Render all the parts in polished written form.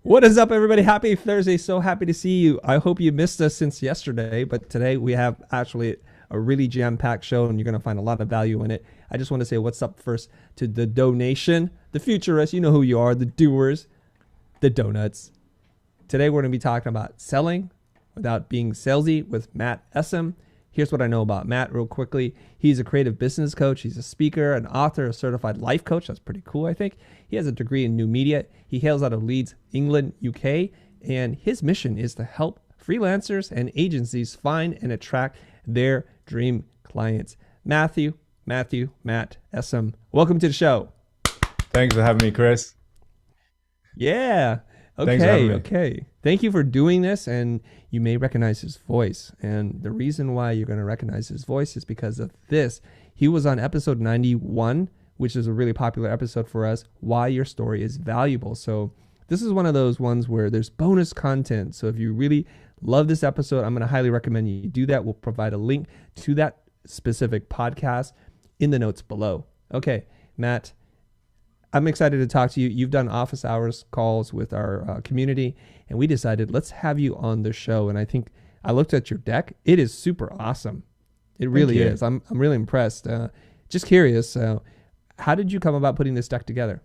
What is up, everybody? Happy Thursday. So happy to see you. I hope you missed us since yesterday, but today we have actually a really jam-packed show and you're going to find a lot of value in it. I just want to say what's up first to the donation, the futurists. You know who you are, the doers, the donuts. Today we're going to be talking about selling without being salesy with Matt Essam. Here's what I know about Matt real quickly. He's a creative business coach. He's a speaker, an author, a certified life coach. That's pretty cool, I think. He has a degree in new media. He hails out of Leeds, England, UK. And his mission is to help freelancers and agencies find and attract their dream clients. Matt Essam, welcome to the show. Thanks for having me, Chris. Yeah. Thanks for having me. Okay. Thank you for doing this, and you may recognize his voice. And the reason why you're going to recognize his voice is because of this. He was on episode 91, which is a really popular episode for us, Why Your Story is Valuable. So this is one of those ones where there's bonus content. So if you really love this episode, I'm going to highly recommend you do that. We'll provide a link to that specific podcast in the notes below. Okay, Matt, I'm excited to talk to you. You've done office hours calls with our community, and we decided let's have you on the show. And I think I looked at your deck. It is super awesome. It really is. I'm really impressed. Just curious, how did you come about putting this deck together?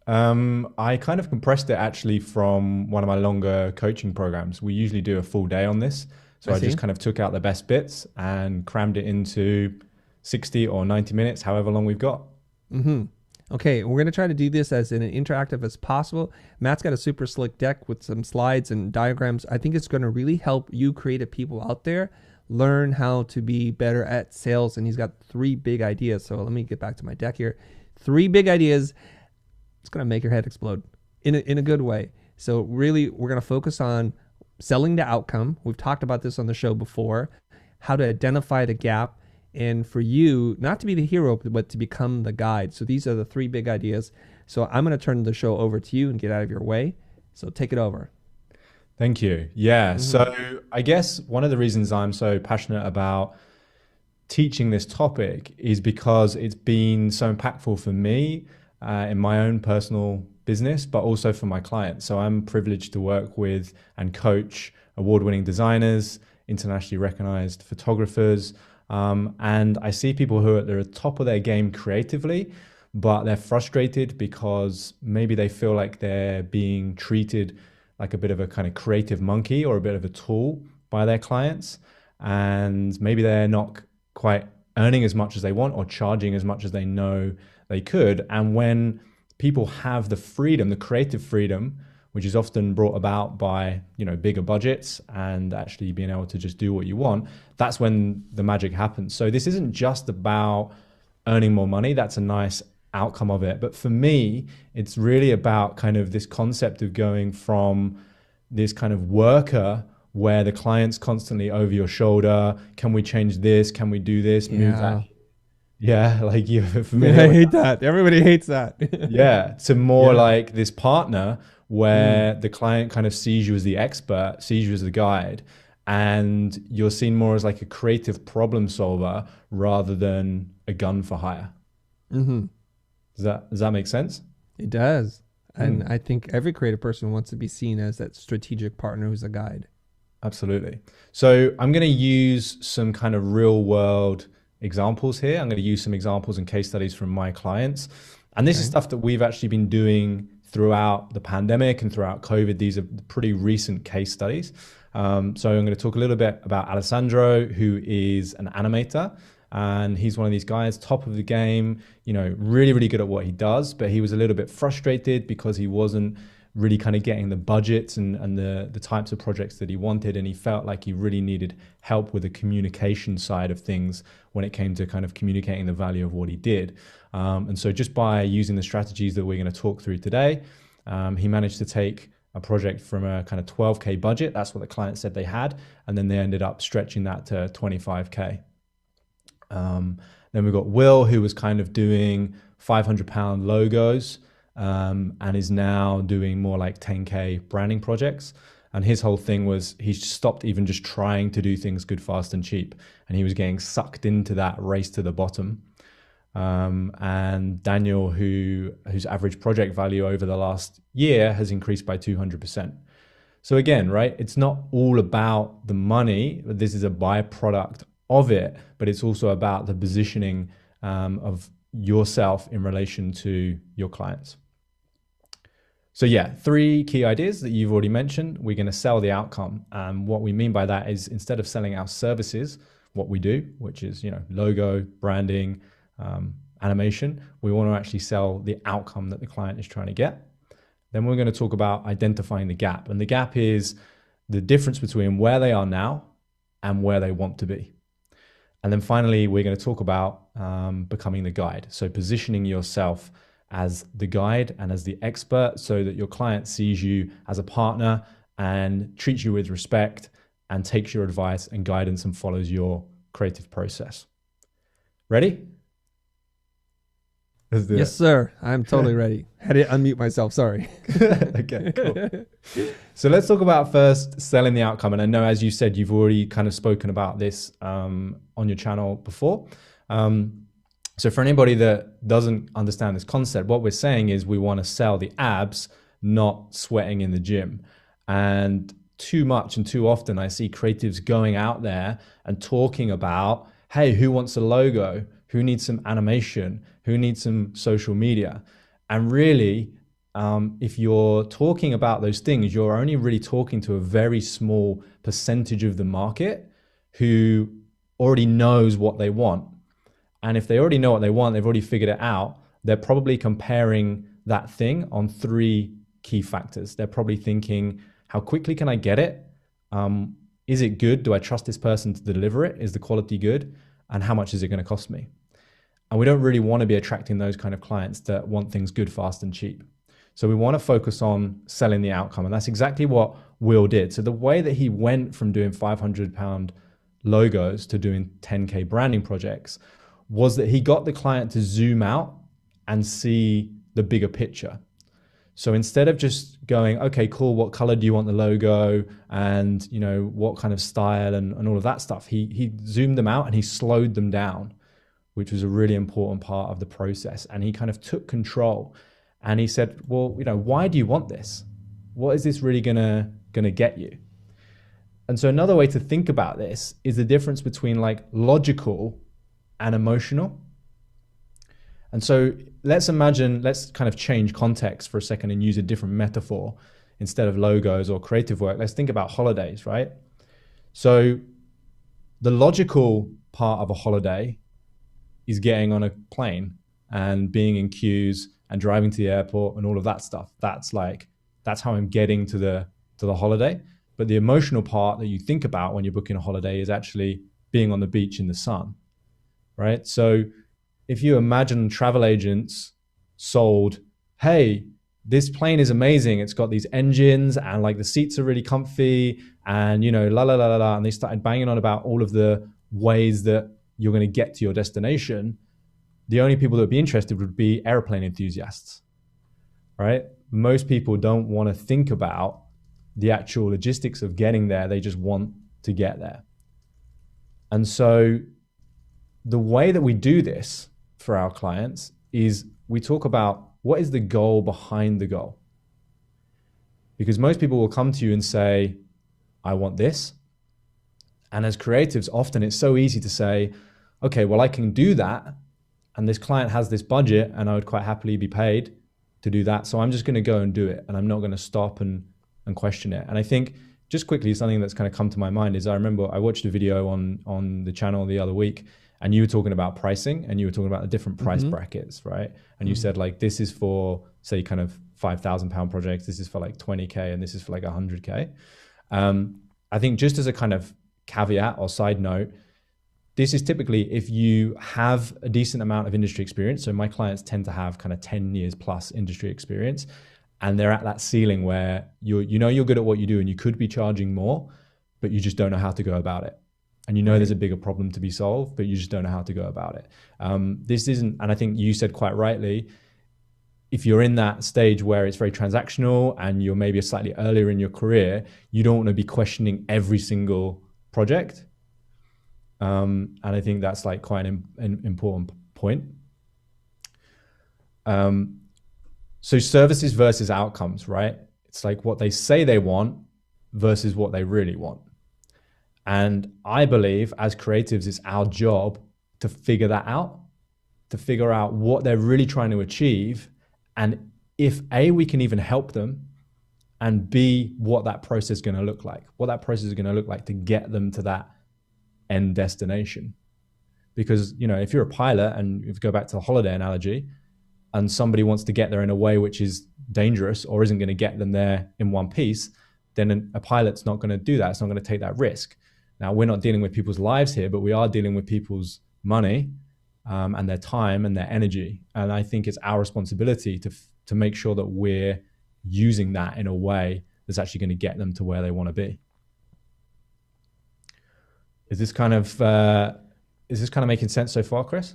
I kind of compressed it actually from one of my longer coaching programs. We usually do a full day on this. So I just kind of took out the best bits and crammed it into 60 or 90 minutes, however long we've got. Mm-hmm. Okay, we're going to try to do this as interactive as possible. Matt's got a super slick deck with some slides and diagrams. I think it's going to really help you creative people out there learn how to be better at sales. And he's got 3 big ideas. So let me get back to my deck here. 3 big ideas. It's going to make your head explode in a good way. So really, we're going to focus on selling the outcome. We've talked about this on the show before, how to identify the gap, and for you not to be the hero, but to become the guide. So these are the 3 big ideas. So I'm going to turn the show over to you and get out of your way. So take it over. Thank you. Yeah. So I guess one of the reasons I'm so passionate about teaching this topic is because it's been so impactful for me in my own personal business, but also for my clients. So I'm privileged to work with and coach award-winning designers, internationally recognized photographers, and I see people who are at the top of their game creatively, but they're frustrated because maybe they feel like they're being treated like a bit of a kind of creative monkey or a bit of a tool by their clients. And maybe they're not quite earning as much as they want or charging as much as they know they could. And when people have the freedom, the creative freedom, which is often brought about by, bigger budgets and actually being able to just do what you want, that's when the magic happens. So this isn't just about earning more money. That's a nice outcome of it. But for me, it's really about kind of this concept of going from this kind of worker where the client's constantly over your shoulder. Can we change this? Can we do this? Move that? Yeah, like you're familiar. I hate that. Everybody hates that. Yeah, to more like this partner where the client kind of sees you as the expert, sees you as the guide, and you're seen more as like a creative problem solver rather than a gun for hire. Mm-hmm. Does that make sense? It does. And I think every creative person wants to be seen as that strategic partner who's a guide. Absolutely. So I'm going to use some kind of real world examples here. I'm going to use some examples and case studies from my clients. And this is stuff that we've actually been doing throughout the pandemic and throughout COVID. These are pretty recent case studies. So I'm going to talk a little bit about Alessandro, who is an animator. And he's one of these guys, top of the game, really, really good at what he does. But he was a little bit frustrated because he wasn't really kind of getting the budgets and the types of projects that he wanted. And he felt like he really needed help with the communication side of things when it came to kind of communicating the value of what he did. And so just by using the strategies that we're going to talk through today, he managed to take a project from a kind of 12K budget. That's what the client said they had. And then they ended up stretching that to 25K. Then we've got Will, who was kind of doing £500 logos and is now doing more like 10K branding projects. And his whole thing was he stopped even just trying to do things good, fast and cheap. And he was getting sucked into that race to the bottom. and Daniel, whose average project value over the last year has increased by 200%. So again, right, it's not all about the money, but this is a byproduct of it, but it's also about the positioning of yourself in relation to your clients. So yeah, 3 key ideas that you've already mentioned. We're going to sell the outcome. What we mean by that is, instead of selling our services, what we do, which is, logo, branding, animation, we want to actually sell the outcome that the client is trying to get. Then we're going to talk about identifying the gap. And the gap is the difference between where they are now and where they want to be. And then finally, we're going to talk about becoming the guide. So positioning yourself as the guide and as the expert, so that your client sees you as a partner and treats you with respect and takes your advice and guidance and follows your creative process. Ready? Yes, sir. I'm totally ready. Had to unmute myself. Sorry. Okay, cool. So let's talk about first selling the outcome. And I know, as you said, you've already kind of spoken about this on your channel before. So for anybody that doesn't understand this concept, what we're saying is we want to sell the abs, not sweating in the gym. And too much and too often I see creatives going out there and talking about, hey, who wants a logo? Who needs some animation? Who needs some social media? And really, if you're talking about those things, you're only really talking to a very small percentage of the market who already knows what they want. And if they already know what they want, they've already figured it out, they're probably comparing that thing on 3 key factors. They're probably thinking, how quickly can I get it? Is it good? Do I trust this person to deliver it? Is the quality good? And how much is it going to cost me? And we don't really want to be attracting those kind of clients that want things good, fast, and cheap. So we want to focus on selling the outcome. And that's exactly what Will did. So the way that he went from doing £500 logos to doing 10K branding projects was that he got the client to zoom out and see the bigger picture. So instead of just going, okay, cool, what color do you want the logo? And what kind of style and all of that stuff, he zoomed them out and he slowed them down, which was a really important part of the process. And he kind of took control and he said, well, why do you want this? What is this really gonna get you? And so another way to think about this is the difference between like logical and emotional. And so let's kind of change context for a second and use a different metaphor. Instead of logos or creative work, let's think about holidays, right? So the logical part of a holiday is getting on a plane and being in queues and driving to the airport and all of that stuff. That's how I'm getting to the holiday. But the emotional part that you think about when you're booking a holiday is actually being on the beach in the sun, right? So if you imagine travel agents sold, hey, this plane is amazing. It's got these engines and like the seats are really comfy and la la la la la. And they started banging on about all of the ways that you're going to get to your destination. The only people that would be interested would be airplane enthusiasts, right? Most people don't want to think about the actual logistics of getting there. They just want to get there. And so the way that we do this for our clients is we talk about what is the goal behind the goal. Because most people will come to you and say, I want this. And as creatives, often it's so easy to say, okay, well, I can do that. And this client has this budget and I would quite happily be paid to do that. So I'm just going to go and do it. And I'm not going to stop and question it. And I think just quickly, something that's kind of come to my mind is I remember I watched a video on the channel the other week and you were talking about pricing and you were talking about the different price brackets, right? And you said like, this is for say kind of £5,000 projects. This is for like 20K and this is for like 100K. I think just as a kind of caveat or side note, this is typically if you have a decent amount of industry experience. So my clients tend to have kind of 10 years plus industry experience. And they're at that ceiling where you're good at what you do and you could be charging more, but you just don't know how to go about it. And there's a bigger problem to be solved, but you just don't know how to go about it. This isn't, and I think you said quite rightly, if you're in that stage where it's very transactional and you're maybe slightly earlier in your career, you don't want to be questioning every single project. And I think that's like quite an important point. So services versus outcomes, right? It's like what they say they want versus what they really want. And I believe as creatives, it's our job to figure that out, to figure out what they're really trying to achieve. And if A, we can even help them, and B, what that process is going to look like, to get them to that end destination. Because, you know, if you're a pilot, and if you go back to the holiday analogy, and somebody wants to get there in a way which is dangerous or isn't going to get them there in one piece, then a pilot's not going to do that. It's not going to take that risk. Now, we're not dealing with people's lives here, but we are dealing with people's money and their time and their energy. And I think it's our responsibility to make sure that we're using that in a way that's actually going to get them to where they want to be. Is this kind of making sense so far, Chris?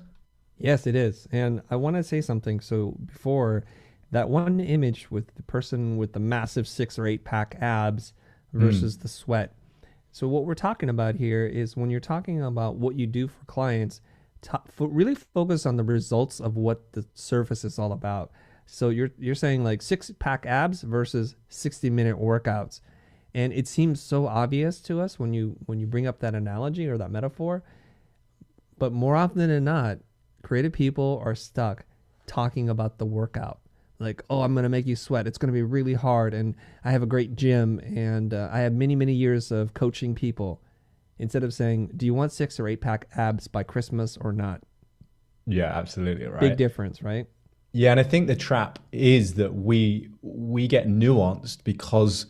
Yes, it is. And I want to say something. So before, that one image with the person with the massive 6 or 8 pack abs versus the sweat. So what we're talking about here is when you're talking about what you do for clients, really focus on the results of what the service is all about. So you're saying like 6 pack abs versus 60-minute workouts. And it seems so obvious to us when you bring up that analogy or that metaphor. But more often than not, creative people are stuck talking about the workout. Like, oh, I'm going to make you sweat. It's going to be really hard. And I have a great gym. And I have many, many years of coaching people. Instead of saying, do you want 6 or 8 pack abs by Christmas or not? Yeah, absolutely. Right. Big difference, right? Yeah. And I think the trap is that we get nuanced because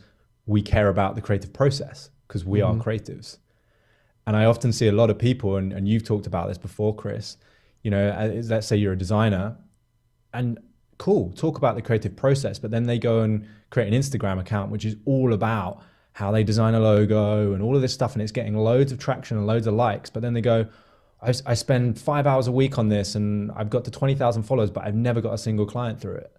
we care about the creative process, because we are creatives. And I often see a lot of people, and you've talked about this before, Chris, you know, let's say you're a designer, and cool, talk about the creative process, but then they go and create an Instagram account, which is all about how they design a logo and all of this stuff, and it's getting loads of traction and loads of likes. But then they go, I spend 5 hours a week on this and I've got to 20,000 followers, but I've never got a single client through it.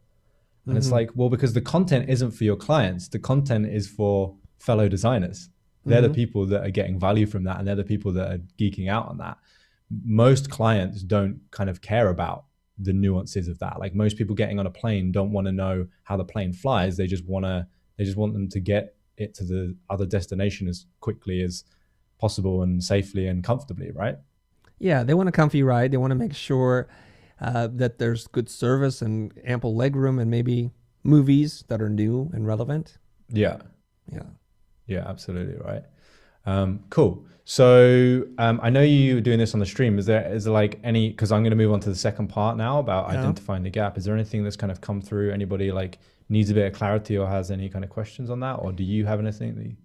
And it's like, well, because the content isn't for your clients, the content is for fellow designers. They're the people that are getting value from that, and they're the people that are geeking out on that. Most clients don't kind of care about the nuances of that. Like most people getting on a plane don't want to know how the plane flies. They just want them to get it to the other destination as quickly as possible and safely and comfortably, right? Yeah, they want a comfy ride. They want to make sure that there's good service and ample legroom and maybe movies that are new and relevant. Yeah. Yeah. Yeah, absolutely. Right. Cool. So I know you were doing this on the stream. Is there like any, because I'm going to move on to the second part now about identifying the gap. Is there anything that's kind of come through? Anybody like needs a bit of clarity or has any kind of questions on that? Or do you have anything that you...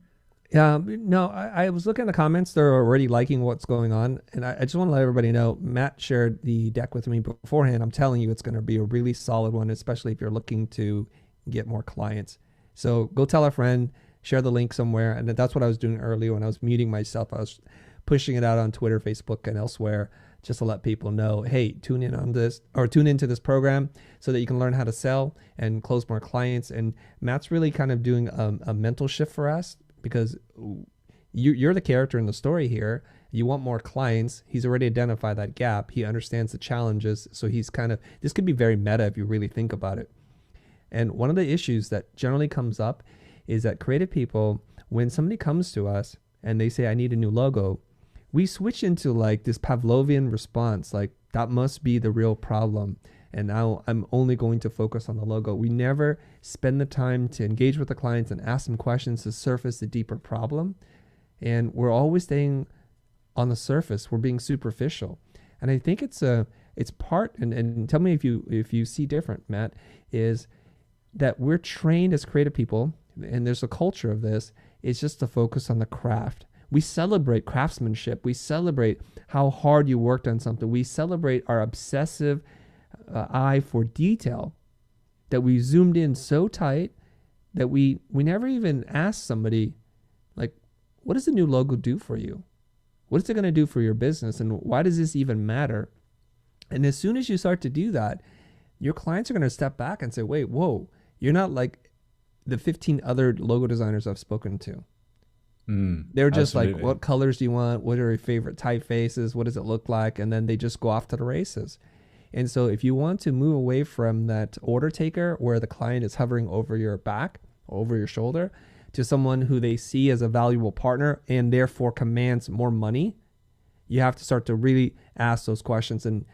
No, I was looking at the comments. They're already liking what's going on. And I just want to let everybody know, Matt shared the deck with me beforehand. I'm telling you, it's going to be a really solid one, especially if you're looking to get more clients. So go tell a friend, share the link somewhere. And that's what I was doing earlier when I was muting myself. I was pushing it out on Twitter, Facebook, and elsewhere just to let people know, hey, tune in on this or tune into this program so that you can learn how to sell and close more clients. And Matt's really kind of doing a mental shift for us, because you're the character in the story here. You want more clients. He's already identified that gap. He understands the challenges. So he's kind of, this could be very meta if you really think about it. And one of the issues that generally comes up is that creative people, when somebody comes to us and they say, I need a new logo, we switch into like this Pavlovian response, like that must be the real problem. And now I'm only going to focus on the logo. We never spend the time to engage with the clients and ask them questions to surface the deeper problem. And we're always staying on the surface. We're being superficial. And I think it's part, and tell me if you see different, Matt, is that we're trained as creative people, and there's a culture of this, is just to focus on the craft. We celebrate craftsmanship. We celebrate how hard you worked on something. We celebrate our obsessive eye for detail, that we zoomed in so tight that we never even asked somebody, like, what does the new logo do for you? What is it going to do for your business? And why does this even matter? And as soon as you start to do that, your clients are going to step back and say, wait, whoa, you're not like the 15 other logo designers I've spoken to. They're just like, what colors do you want? What are your favorite typefaces? What does it look like? And then they just go off to the races. And so if you want to move away from that order taker where the client is hovering over your back, over your shoulder, to someone who they see as a valuable partner and therefore commands more money, you have to start to really ask those questions. And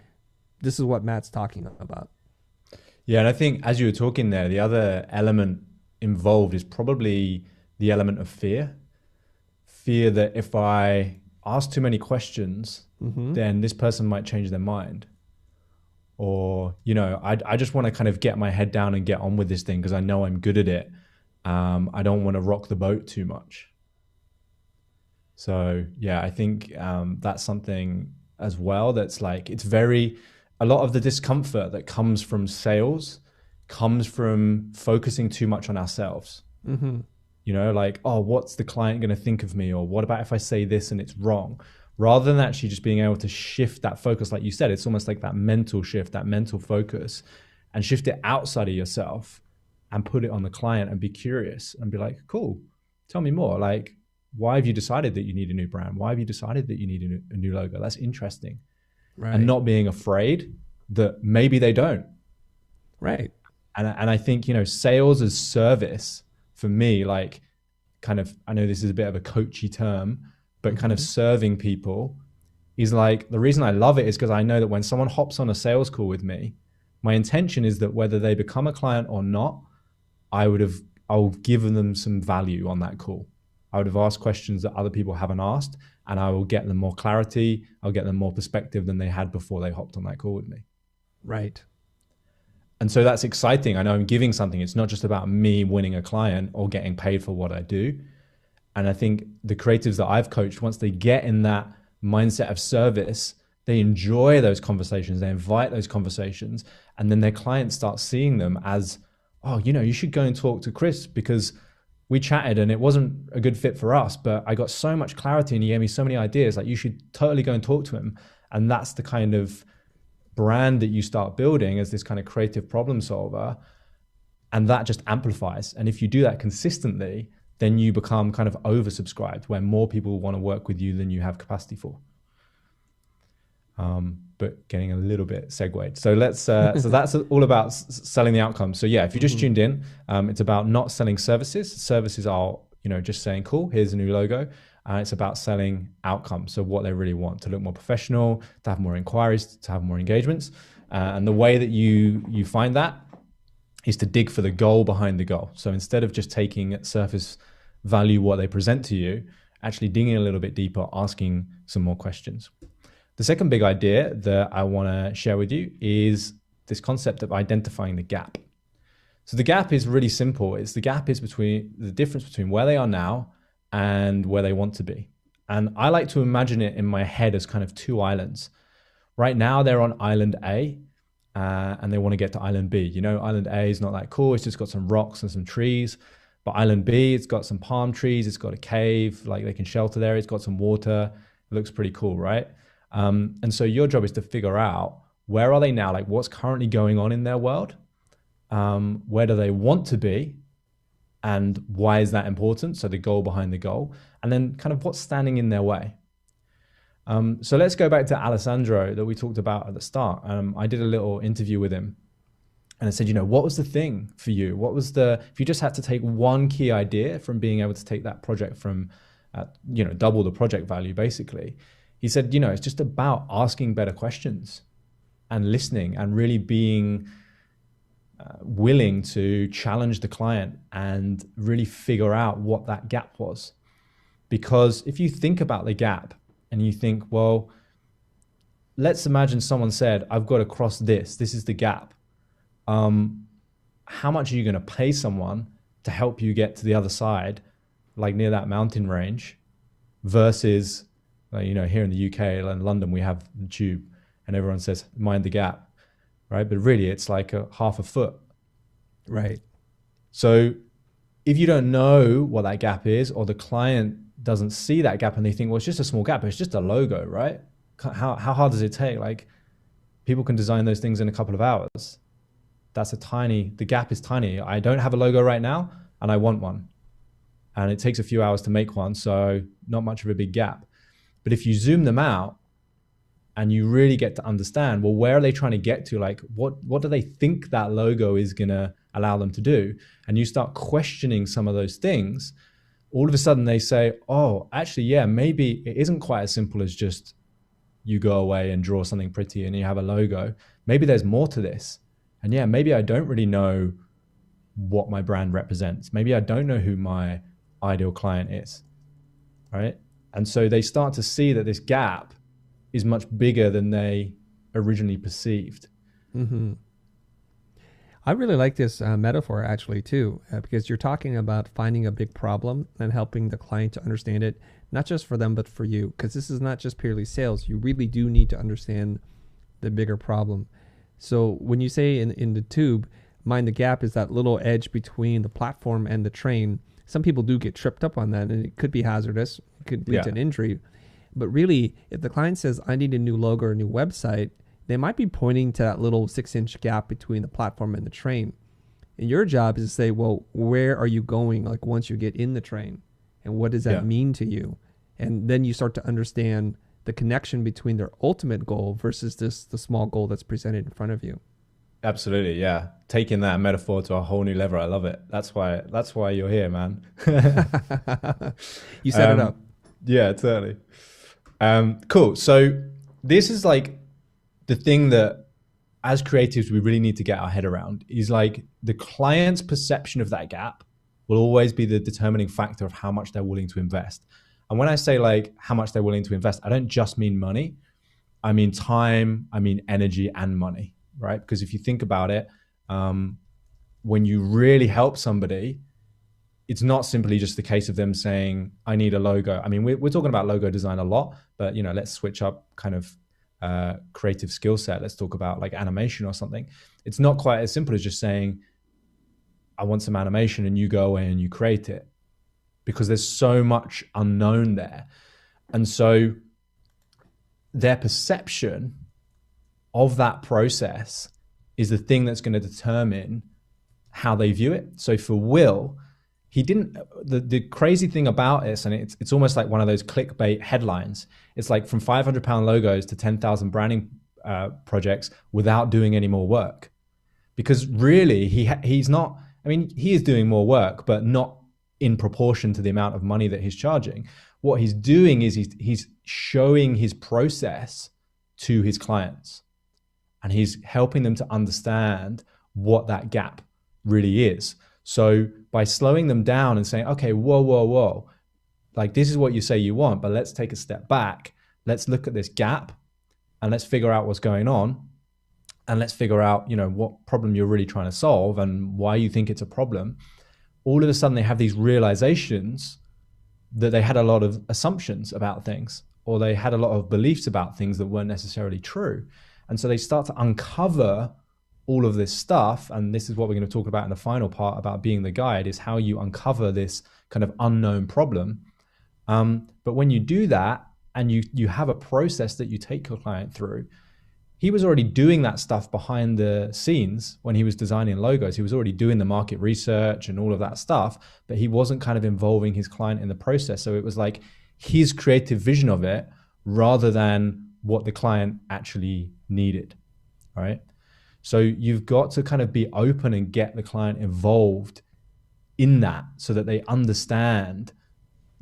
this is what Matt's talking about. Yeah, and I think as you were talking there, the other element involved is probably the element of fear. Fear that if I ask too many questions, then this person might change their mind. Or, you know, I just want to kind of get my head down and get on with this thing because I know I'm good at it. I don't want to rock the boat too much. So yeah, I think that's something as well that's like, a lot of the discomfort that comes from sales comes from focusing too much on ourselves. You know, like, oh, what's the client going to think of me? Or what about if I say this and it's wrong? Rather than actually just being able to shift that focus, like you said, it's almost like that mental shift, that mental focus, and shift it outside of yourself and put it on the client and be curious and be like, cool, tell me more. Like, why have you decided that you need a new brand? Why have you decided that you need a new logo? That's interesting. Right. And not being afraid that maybe they don't. Right. And I think, you know, sales as service for me, like kind of, I know this is a bit of a coachy term, but kind of serving people is like, the reason I love it is because I know that when someone hops on a sales call with me, my intention is that whether they become a client or not, I'll give them some value on that call. I would have asked questions that other people haven't asked, and I will get them more clarity. I'll get them more perspective than they had before they hopped on that call with me. Right. And so that's exciting. I know I'm giving something. It's not just about me winning a client or getting paid for what I do. And I think the creatives that I've coached, once they get in that mindset of service, they enjoy those conversations. They invite those conversations. And then their clients start seeing them as, oh, you know, you should go and talk to Chris because we chatted and it wasn't a good fit for us, but I got so much clarity and he gave me so many ideas. Like, you should totally go and talk to him. And that's the kind of brand that you start building as this kind of creative problem solver. And that just amplifies. And if you do that consistently, then you become kind of oversubscribed where more people want to work with you than you have capacity for. But getting a little bit segued. So so that's all about selling the outcome. So yeah, if you just tuned in, it's about not selling services. Services are, you know, just saying, cool, here's a new logo. It's about selling outcomes. So what they really want, to look more professional, to have more inquiries, to have more engagements. And the way that you find that is to dig for the goal behind the goal. So instead of just taking at surface value what they present to you, actually digging a little bit deeper, asking some more questions. The second big idea that I want to share with you is this concept of identifying the gap. So the gap is really simple. It's the difference between where they are now and where they want to be. And I like to imagine it in my head as kind of two islands. Right now they're on island A and they want to get to island B. You know, island A is not that cool. It's just got some rocks and some trees. But island B, it's got some palm trees. It's got a cave, like they can shelter there. It's got some water. It looks pretty cool, right? And so your job is to figure out, where are they now? Like, what's currently going on in their world? Where do they want to be? And why is that important? So the goal behind the goal, and then kind of what's standing in their way. So let's go back to Alessandro that we talked about at the start. I did a little interview with him and I said, you know, what was the thing for you? If you just had to take one key idea from being able to take that project from, double the project value, basically. He said, you know, it's just about asking better questions and listening and really being willing to challenge the client and really figure out what that gap was. Because if you think about the gap and you think, well, let's imagine someone said, I've got to cross this. This is the gap. How much are you going to pay someone to help you get to the other side, like near that mountain range, versus, here in the UK and London, we have the tube and everyone says, mind the gap, right? But really it's like a half a foot. Right. So if you don't know what that gap is, or the client doesn't see that gap and they think, well, it's just a small gap, but it's just a logo, right? How hard does it take? Like, people can design those things in a couple of hours. The gap is tiny. I don't have a logo right now and I want one. And it takes a few hours to make one, so not much of a big gap. But if you zoom them out and you really get to understand, well, where are they trying to get to? Like, what do they think that logo is going to allow them to do? And you start questioning some of those things. All of a sudden they say, oh, actually, yeah, maybe it isn't quite as simple as just you go away and draw something pretty and you have a logo. Maybe there's more to this. And yeah, maybe I don't really know what my brand represents. Maybe I don't know who my ideal client is, right? And so they start to see that this gap is much bigger than they originally perceived. Mm-hmm. I really like this metaphor actually too, because you're talking about finding a big problem and helping the client to understand it, not just for them, but for you, because this is not just purely sales. You really do need to understand the bigger problem. So when you say in the tube, mind the gap is that little edge between the platform and the train. Some people do get tripped up on that, and it could be hazardous. It could lead to an injury. But really, if the client says, I need a new logo or a new website, they might be pointing to that little 6-inch gap between the platform and the train. And your job is to say, well, where are you going? Like once you get in the train, and what does that mean to you? And then you start to understand the connection between their ultimate goal versus the small goal that's presented in front of you. Absolutely. Yeah. Taking that metaphor to a whole new level. I love it. That's why you're here, man. You set it up. Yeah, totally. Cool. So this is like the thing that as creatives, we really need to get our head around is like the client's perception of that gap will always be the determining factor of how much they're willing to invest. And when I say like how much they're willing to invest, I don't just mean money. I mean time, I mean energy and money, right? Because if you think about it, when you really help somebody, it's not simply just the case of them saying, I need a logo. I mean, we're talking about logo design a lot, but let's switch up kind of creative skill set. Let's talk about like animation or something. It's not quite as simple as just saying, I want some animation and you go away and you create it, because there's so much unknown there. And so their perception of that process is the thing that's going to determine how they view it. So for Will, he didn't, the crazy thing about this, and it's almost like one of those clickbait headlines. It's like from £500 logos to 10,000 branding projects without doing any more work. Because really he's not, I mean, he is doing more work, but not in proportion to the amount of money that he's charging. What he's doing is he's showing his process to his clients, and he's helping them to understand what that gap really is. So by slowing them down and saying, okay, whoa, like this is what you say you want, but let's take a step back. Let's look at this gap and let's figure out what's going on. And let's figure out, what problem you're really trying to solve and why you think it's a problem. All of a sudden they have these realizations that they had a lot of assumptions about things, or they had a lot of beliefs about things that weren't necessarily true. And so they start to uncover all of this stuff. And this is what we're going to talk about in the final part about being the guide, is how you uncover this kind of unknown problem. But when you do that and you have a process that you take your client through, he was already doing that stuff behind the scenes when he was designing logos. He was already doing the market research and all of that stuff, but he wasn't kind of involving his client in the process. So it was like his creative vision of it rather than what the client actually needed, right? So you've got to kind of be open and get the client involved in that so that they understand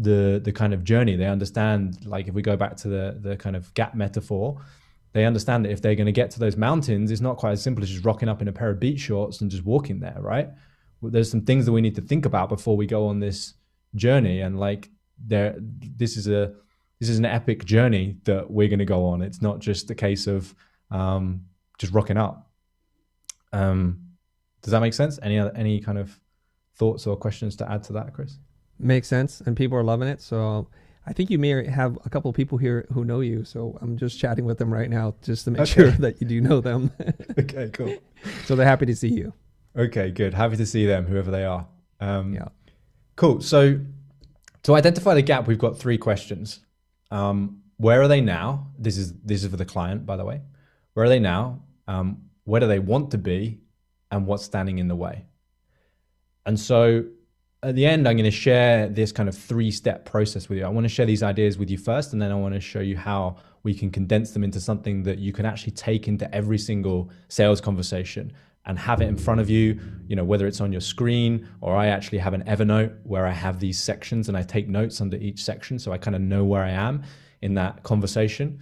the kind of journey. They understand, like if we go back to the kind of gap metaphor, they understand that if they're going to get to those mountains, it's not quite as simple as just rocking up in a pair of beach shorts and just walking there, right? There's some things that we need to think about before we go on this journey. And like this is an epic journey that we're going to go on. It's not just a case of just rocking up. Does that make sense? Any kind of thoughts or questions to add to that, Chris? Makes sense, and people are loving it. So I think you may have a couple of people here who know you. So I'm just chatting with them right now just to make sure that you do know them. Okay, cool. So they're happy to see you. Okay, good. Happy to see them, whoever they are. Yeah. Cool. So to identify the gap, we've got 3 questions. Where are they now? This is for the client, by the way. Where are they now? Where do they want to be? And what's standing in the way? And so at the end, I'm going to share this kind of 3-step process with you. I want to share these ideas with you first, and then I want to show you how we can condense them into something that you can actually take into every single sales conversation and have it in front of you, whether it's on your screen, or I actually have an Evernote where I have these sections and I take notes under each section, so I kind of know where I am in that conversation.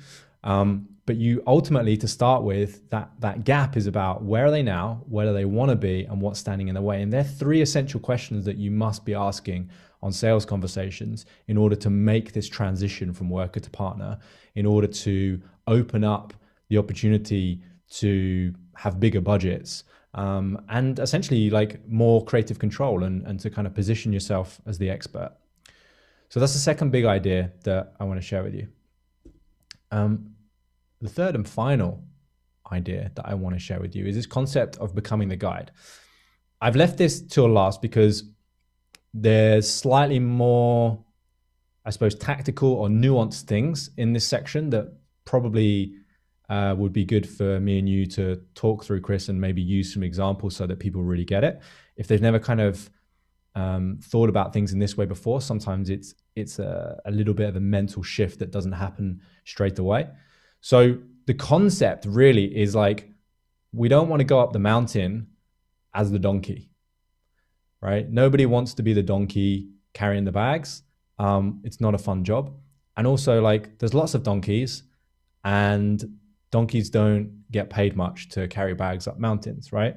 But you ultimately, to start with, that gap is about where are they now, where do they want to be, and what's standing in the way. And they're 3 essential questions that you must be asking on sales conversations in order to make this transition from worker to partner, in order to open up the opportunity to have bigger budgets, and essentially like more creative control, and to kind of position yourself as the expert. So that's the second big idea that I want to share with you. The third and final idea that I want to share with you is this concept of becoming the guide. I've left this till last because there's slightly more, I suppose, tactical or nuanced things in this section that probably would be good for me and you to talk through, Chris, and maybe use some examples so that people really get it. If they've never kind of thought about things in this way before, sometimes it's a little bit of a mental shift that doesn't happen straight away. So the concept really is like, we don't want to go up the mountain as the donkey, right? Nobody wants to be the donkey carrying the bags. It's not a fun job. And also, like, there's lots of donkeys, and donkeys don't get paid much to carry bags up mountains, right?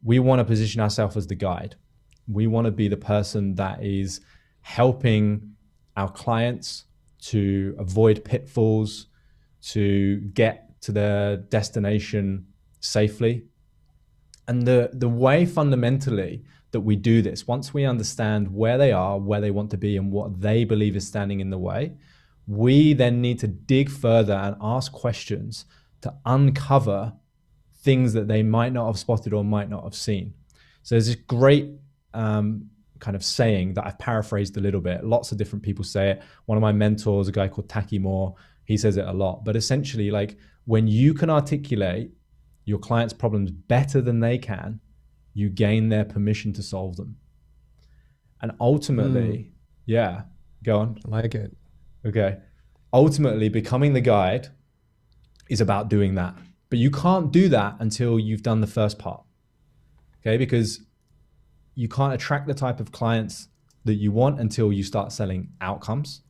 We want to position ourselves as the guide. We want to be the person that is helping our clients to avoid pitfalls, to get to their destination safely. And the way fundamentally that we do this, once we understand where they are, where they want to be, and what they believe is standing in the way, we then need to dig further and ask questions to uncover things that they might not have spotted or might not have seen. So there's this great kind of saying that I've paraphrased a little bit. Lots of different people say it. One of my mentors, a guy called Taki Moore, he says it a lot. But essentially, like, when you can articulate your client's problems better than they can, you gain their permission to solve them. And ultimately, yeah, go on. I like it. Okay. Ultimately, becoming the guide is about doing that. But you can't do that until you've done the first part. Okay? Because you can't attract the type of clients that you want until you start selling outcomes.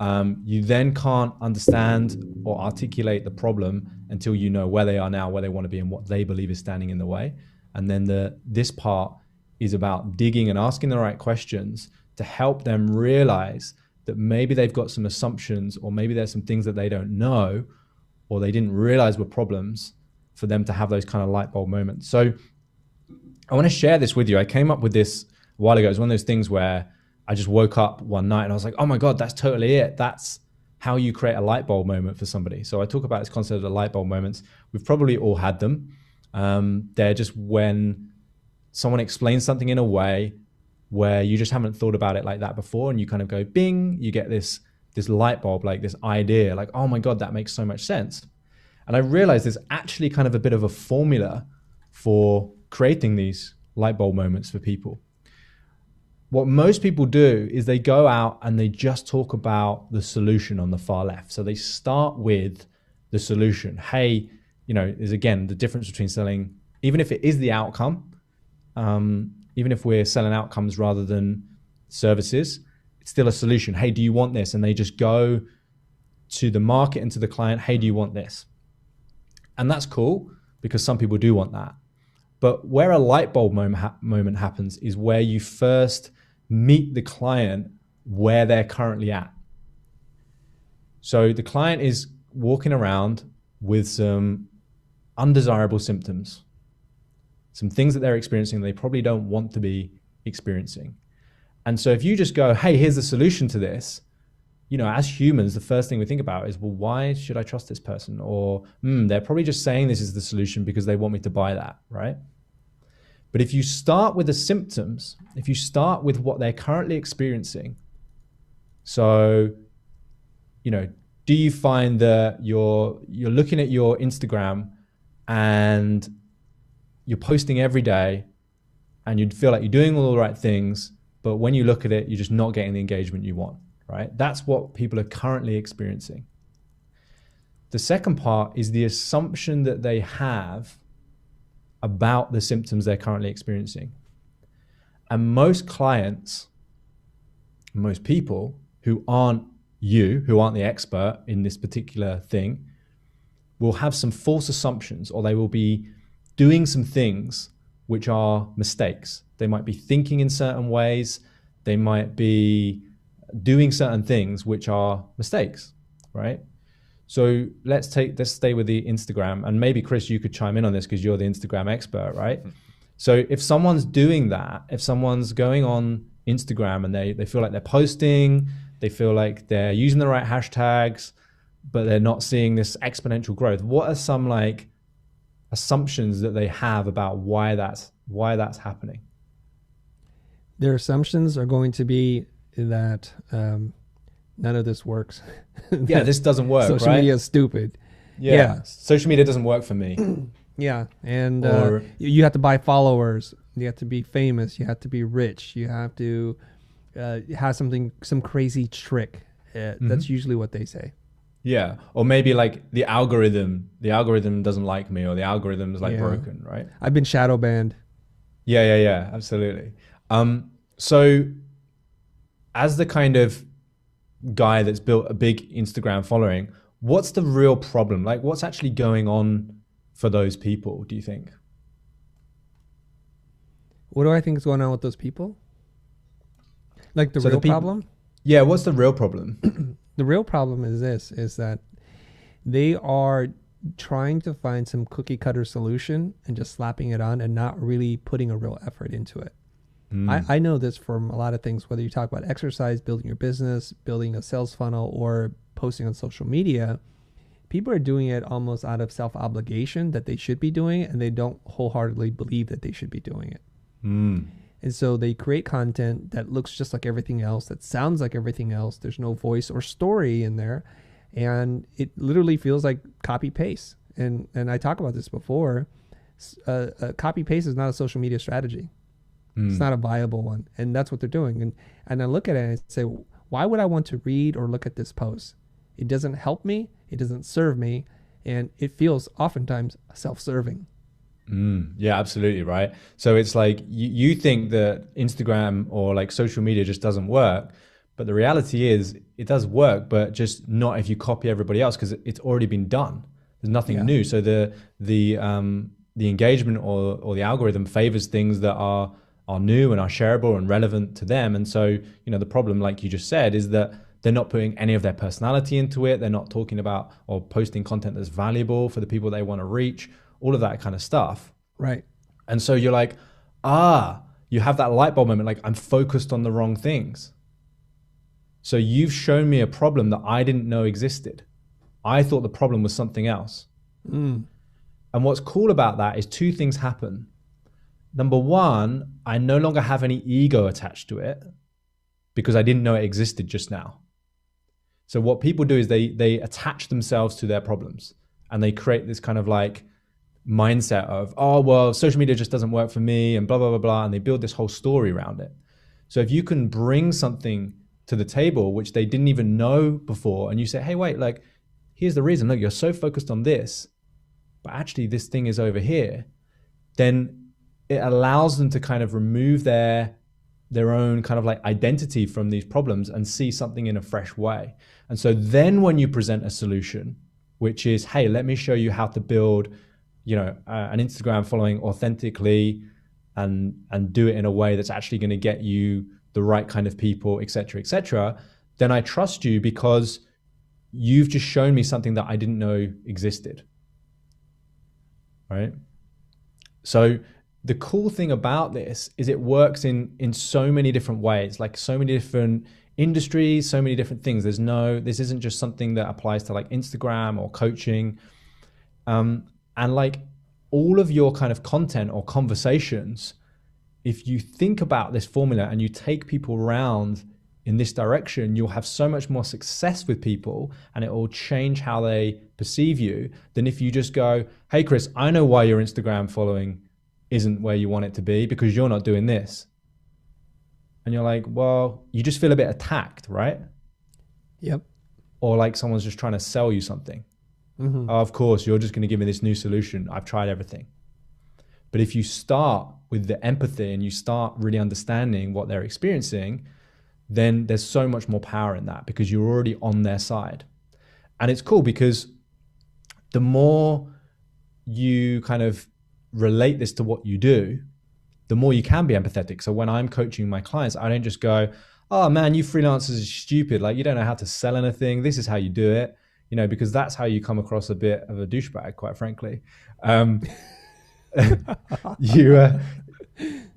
You then can't understand or articulate the problem until you know where they are now, where they want to be, and what they believe is standing in the way. And then this part is about digging and asking the right questions to help them realize that maybe they've got some assumptions, or maybe there's some things that they don't know or they didn't realize were problems, for them to have those kind of light bulb moments. So I want to share this with you. I came up with this a while ago. It was one of those things where I just woke up one night and I was like, oh my God, that's totally it. That's how you create a light bulb moment for somebody. So I talk about this concept of light bulb moments. We've probably all had them. They're just when someone explains something in a way where you just haven't thought about it like that before, and you kind of go, bing, you get this light bulb, like this idea, like, oh my God, that makes so much sense. And I realized there's actually kind of a bit of a formula for creating these light bulb moments for people. What most people do is they go out and they just talk about the solution on the far left. So they start with the solution. Hey, is again the difference between selling, even if it is the outcome, even if we're selling outcomes rather than services, it's still a solution. Hey, do you want this? And they just go to the market and to the client, hey, do you want this? And that's cool, because some people do want that. But where a light bulb moment happens is where you first meet the client where they're currently at. So the client is walking around with some undesirable symptoms, some things that they're experiencing they probably don't want to be experiencing. And so if you just go, hey, here's the solution to this, as humans, the first thing we think about is, well, why should I trust this person? Or they're probably just saying this is the solution because they want me to buy that, right? But if you start with the symptoms, if you start with what they're currently experiencing, so, do you find that you're looking at your Instagram and you're posting every day and you feel like you're doing all the right things, but when you look at it, you're just not getting the engagement you want, right? That's what people are currently experiencing. The second part is the assumption that they have about the symptoms they're currently experiencing. And most clients, most people who aren't you, who aren't the expert in this particular thing, will have some false assumptions, or they will be doing some things which are mistakes. They might be thinking in certain ways. They might be doing certain things which are mistakes, right? So let's stay with the Instagram, and maybe Chris, you could chime in on this because you're the Instagram expert, right? So if someone's doing that, if someone's going on Instagram and they feel like they're posting, they feel like they're using the right hashtags, but they're not seeing this exponential growth, what are some like assumptions that they have about why that's happening? Their assumptions are going to be that none of this works. Yeah, this doesn't work, social right? media is stupid. Yeah. Social media doesn't work for me. Yeah, and you have to buy followers. You have to be famous. You have to be rich. You have to have some crazy trick. That's usually what they say. Yeah, or maybe like the algorithm doesn't like me, or the algorithm is like broken, right? I've been shadow banned. Yeah, absolutely. So as the kind of guy that's built a big Instagram following, what's the real problem? Like, what's actually going on for those people, do you think? What do I think is going on with those people? Like the real problem? Yeah, what's the real problem? The real problem is that they are trying to find some cookie cutter solution and just slapping it on and not really putting a real effort into it. I know this from a lot of things, whether you talk about exercise, building your business, building a sales funnel, or posting on social media. People are doing it almost out of self-obligation that they should be doing it, and they don't wholeheartedly believe that they should be doing it. And so they create content that looks just like everything else, that sounds like everything else. There's no voice or story in there. And it literally feels like copy paste. And I talked about this before. Copy paste is not a social media strategy. It's not a viable one. And that's what they're doing. And I look at it and I say, why would I want to read or look at this post? It doesn't help me. It doesn't serve me. And it feels oftentimes self-serving. Yeah, absolutely, right? So it's like you think that Instagram or like social media just doesn't work, but the reality is it does work, but just not if you copy everybody else, because it's already been done. There's nothing new. So the engagement or the algorithm favors things that are new and are shareable and relevant to them. And so, the problem, like you just said, is that they're not putting any of their personality into it. They're not talking about or posting content that's valuable for the people they want to reach, all of that kind of stuff. Right. And so you're like, you have that light bulb moment, like I'm focused on the wrong things. So you've shown me a problem that I didn't know existed. I thought the problem was something else. And what's cool about that is two things happen. Number one, I no longer have any ego attached to it because I didn't know it existed just now. So what people do is they attach themselves to their problems, and they create this kind of like mindset of, oh, well, social media just doesn't work for me and blah, blah, blah, blah. And they build this whole story around it. So if you can bring something to the table, which they didn't even know before, and you say, hey, wait, like, here's the reason, look, you're so focused on this, but actually this thing is over here, then it allows them to kind of remove their own kind of like identity from these problems and see something in a fresh way. And so then when you present a solution, which is, hey, let me show you how to build, an Instagram following authentically and do it in a way that's actually going to get you the right kind of people, et cetera, then I trust you because you've just shown me something that I didn't know existed, right? So the cool thing about this is it works in so many different ways, like so many different industries, so many different things. This isn't just something that applies to like Instagram or coaching. And like all of your kind of content or conversations, if you think about this formula and you take people around in this direction, you'll have so much more success with people, and it will change how they perceive you than if you just go, hey, Chris, I know why your Instagram following isn't where you want it to be because you're not doing this. And you're like, well, you just feel a bit attacked, right? Yep. Or like someone's just trying to sell you something. Mm-hmm. Oh, of course, you're just going to give me this new solution. I've tried everything. But if you start with the empathy and you start really understanding what they're experiencing, then there's so much more power in that because you're already on their side. And it's cool because the more you kind of relate this to what you do, the more you can be empathetic. So when I'm coaching my clients, I don't just go, oh man, you freelancers are stupid. Like you don't know how to sell anything. This is how you do it. You know, because that's how you come across a bit of a douchebag, quite frankly.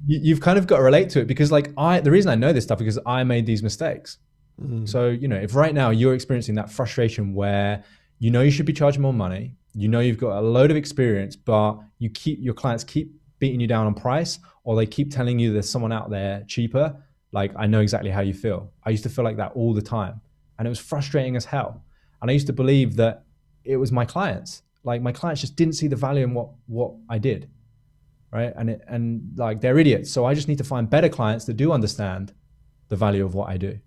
You've kind of got to relate to it because like the reason I know this stuff is because I made these mistakes. Mm. So, you know, if right now you're experiencing that frustration where you know you should be charging more money, you know you've got a load of experience, but your clients keep beating you down on price, or they keep telling you there's someone out there cheaper, like I know exactly how you feel. I used to feel like that all the time, and it was frustrating as hell. And I used to believe that it was my clients. Like my clients just didn't see the value in what I did, right? And like they're idiots. So I just need to find better clients that do understand the value of what I do.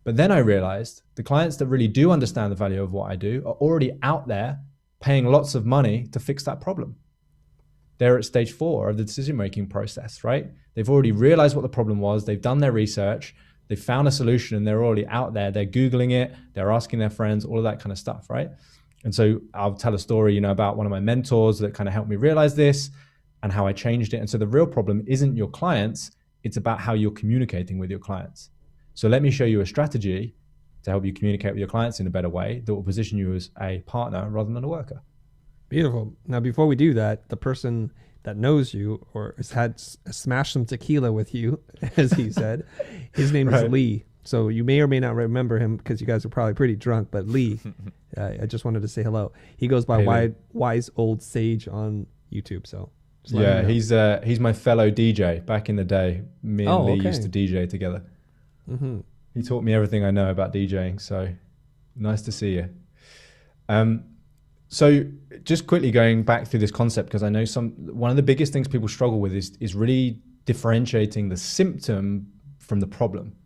But then I realized the clients that really do understand the value of what I do are already out there paying lots of money to fix that problem. They're at stage 4 of the decision-making process, right? They've already realized what the problem was. They've done their research. They found a solution and they're already out there. They're Googling it. They're asking their friends, all of that kind of stuff, right? And so I'll tell a story, you know, about one of my mentors that kind of helped me realize this and how I changed it. And so the real problem isn't your clients. It's about how you're communicating with your clients. So let me show you a strategy to help you communicate with your clients in a better way that will position you as a partner rather than a worker. Beautiful. Now, before we do that, the person that knows you or has had smashed some tequila with you, as he said, his name is Lee. So you may or may not remember him because you guys are probably pretty drunk, but Lee, I just wanted to say hello. He goes by Wise Old Sage on YouTube. So yeah, he's my fellow DJ. Back in the day, me and Lee used to DJ together. Mm-hmm. He taught me everything I know about DJing. So nice to see you. So just quickly going back through this concept, because I know one of the biggest things people struggle with is really differentiating the symptom from the problem.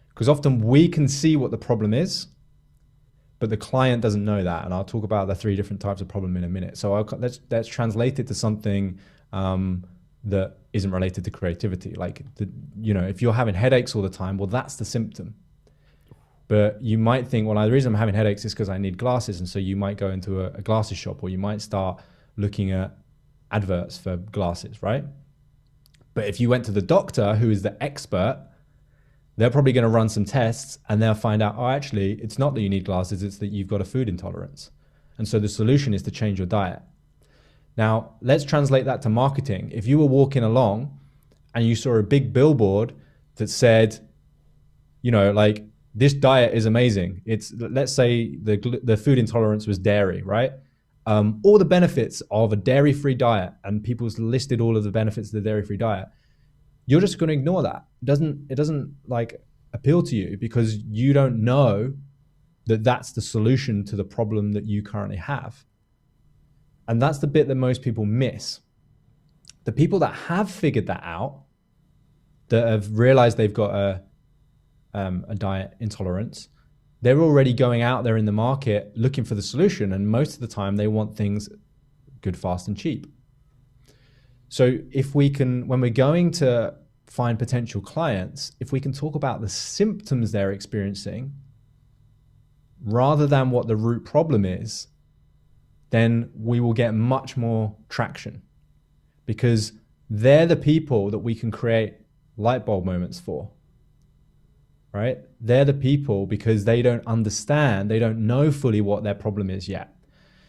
Because often we can see what the problem is, but the client doesn't know that. And I'll talk about the 3 different types of problem in a minute. So let's translate it to something that isn't related to creativity. Like, if you're having headaches all the time, well, that's the symptom. But you might think, well, the reason I'm having headaches is because I need glasses. And so you might go into a glasses shop, or you might start looking at adverts for glasses, right? But if you went to the doctor, who is the expert, they're probably going to run some tests and they'll find out, oh, actually, it's not that you need glasses, it's that you've got a food intolerance. And so the solution is to change your diet. Now, let's translate that to marketing. If you were walking along and you saw a big billboard that said, like, this diet is amazing. Let's say the food intolerance was dairy, right? All the benefits of a dairy-free diet, and people's listed all of the benefits of the dairy-free diet. You're just going to ignore that. It doesn't like appeal to you because you don't know that that's the solution to the problem that you currently have. And that's the bit that most people miss. The people that have figured that out, that have realized they've got a diet intolerance, they're already going out there in the market looking for the solution. And most of the time they want things good, fast, and cheap. So if we can, when we're going to find potential clients, if we can talk about the symptoms they're experiencing rather than what the root problem is, then we will get much more traction, because they're the people that we can create light bulb moments for. Right? They're the people, because they don't understand, they don't know fully what their problem is yet.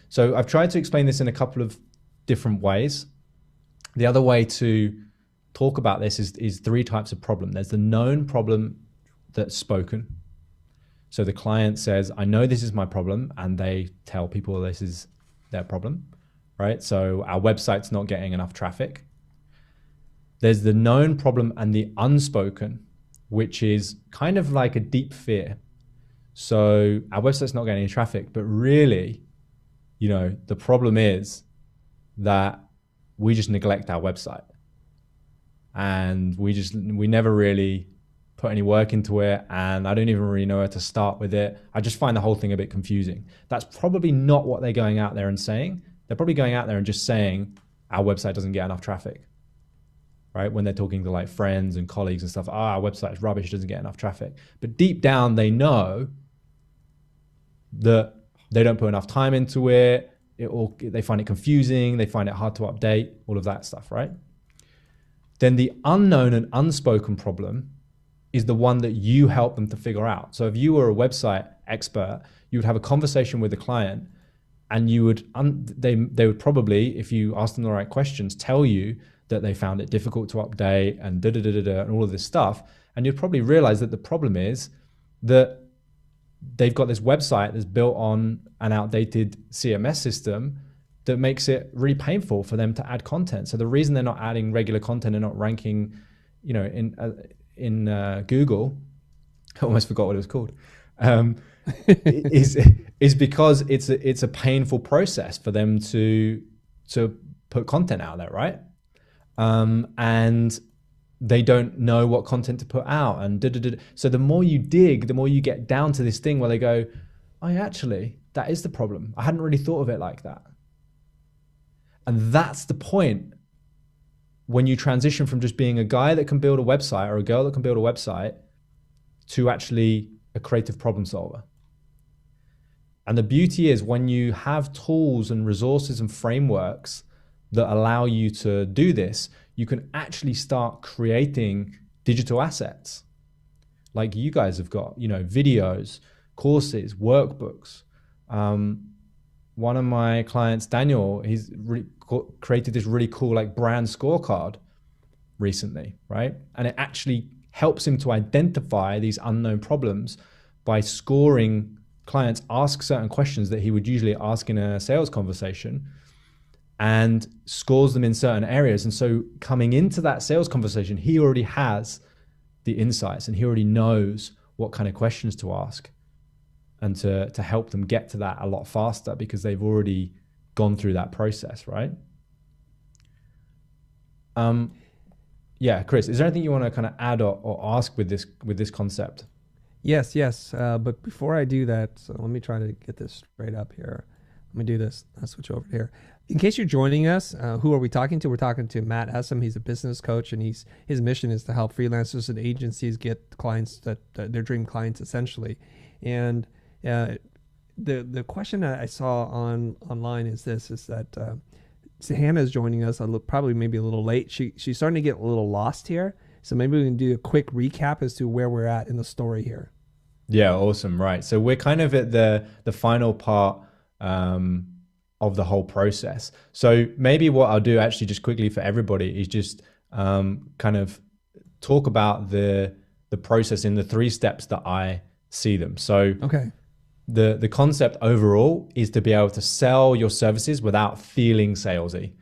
So I've tried to explain this in a couple of different ways. The other way to talk about this is 3 types of problem. There's the known problem that's spoken. So the client says, I know this is my problem, and they tell people this is their problem, right? So our website's not getting enough traffic. There's the known problem and the unspoken, which is kind of like a deep fear. So our website's not getting any traffic, but really, the problem is that we just neglect our website. And we never really put any work into it, and I don't even really know where to start with it. I just find the whole thing a bit confusing. That's probably not what they're going out there and saying. They're probably going out there and just saying our website doesn't get enough traffic, right? When they're talking to like friends and colleagues and stuff, our website is rubbish, doesn't get enough traffic. But deep down, they know that they don't put enough time into it. They find it confusing. They find it hard to update, all of that stuff, right? Then the unknown and unspoken problem is the one that you help them to figure out. So if you were a website expert, you would have a conversation with the client, and you would they would probably, if you asked them the right questions, tell you that they found it difficult to update and and all of this stuff. And you'd probably realize that the problem is that they've got this website that's built on an outdated CMS system that makes it really painful for them to add content. So the reason they're not adding regular content and not ranking, in Google, I almost forgot what it was called, is because it's a painful process for them to put content out there, right? And they don't know what content to put out, and so the more you dig, the more you get down to this thing where they go, oh, yeah, actually, that is the problem. I hadn't really thought of it like that. And that's the point when you transition from just being a guy that can build a website or a girl that can build a website to actually a creative problem solver. And the beauty is when you have tools and resources and frameworks that allow you to do this, you can actually start creating digital assets like you guys have got, videos, courses, workbooks. One of my clients, Daniel, he's created this really cool like brand scorecard recently, right? And it actually helps him to identify these unknown problems by scoring. Clients ask certain questions that he would usually ask in a sales conversation and scores them in certain areas. And so coming into that sales conversation, he already has the insights and he already knows what kind of questions to ask and to help them get to that a lot faster because they've already gone through that process, right? Yeah, Chris, is there anything you want to kind of add or ask with this concept? Yes. But before I do that, so let me try to get this straight up here. Let me do this. I'll switch over here. In case you're joining us, who are we talking to? We're talking to Matt Essam. He's a business coach, and his mission is to help freelancers and agencies get clients that their dream clients, essentially. And the question that I saw online is that Hannah is joining us. Probably maybe a little late. She's starting to get a little lost here. So maybe we can do a quick recap as to where we're at in the story here. Yeah, awesome. Right. So we're kind of at the final part of the whole process. So maybe what I'll do actually just quickly for everybody is just kind of talk about the process in the 3 steps that I see them. So okay. The concept overall is to be able to sell your services without feeling salesy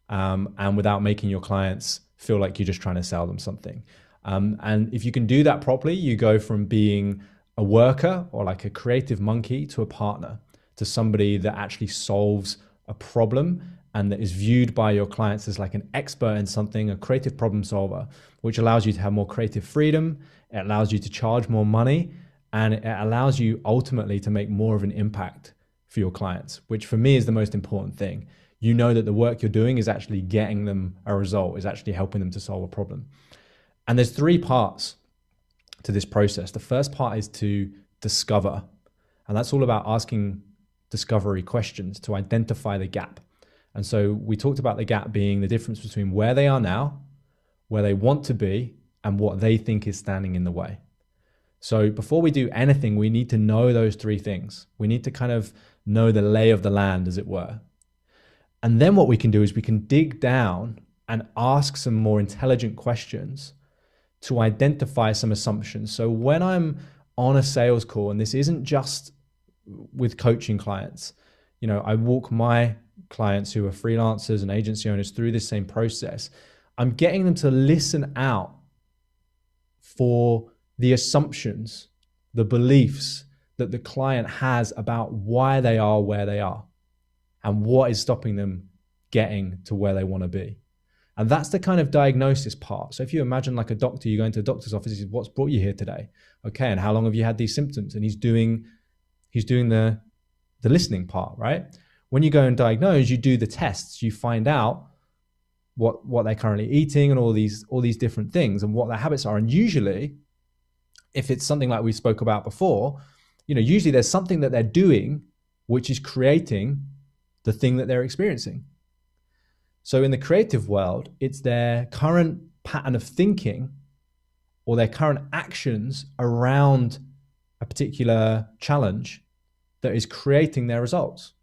and without making your clients feel like you're just trying to sell them something. And if you can do that properly, you go from being a worker or like a creative monkey to a partner, to somebody that actually solves a problem and that is viewed by your clients as like an expert in something, a creative problem solver, which allows you to have more creative freedom. It allows you to charge more money, and it allows you ultimately to make more of an impact for your clients, which for me is the most important thing. You know that the work you're doing is actually getting them a result, is actually helping them to solve a problem. And there's 3 parts to this process. The first part is to discover, and that's all about asking discovery questions to identify the gap. And so we talked about the gap being the difference between where they are now, where they want to be, and what they think is standing in the way. So before we do anything, we need to know those 3 things. We need to kind of know the lay of the land, as it were. And then what we can do is we can dig down and ask some more intelligent questions to identify some assumptions. So when I'm on a sales call, and this isn't just with coaching clients, I walk my clients who are freelancers and agency owners through this same process. I'm getting them to listen out for the assumptions, the beliefs that the client has about why they are where they are and what is stopping them getting to where they want to be. And that's the kind of diagnosis part. So if you imagine like a doctor, you go into a doctor's office, he says, what's brought you here today? Okay, and how long have you had these symptoms? And he's doing the listening part, right? When you go and diagnose, you do the tests, you find out what they're currently eating and all these different things and what their habits are. And usually, if it's something like we spoke about before, usually there's something that they're doing which is creating the thing that they're experiencing. So in the creative world, it's their current pattern of thinking or their current actions around a particular challenge that is creating their results.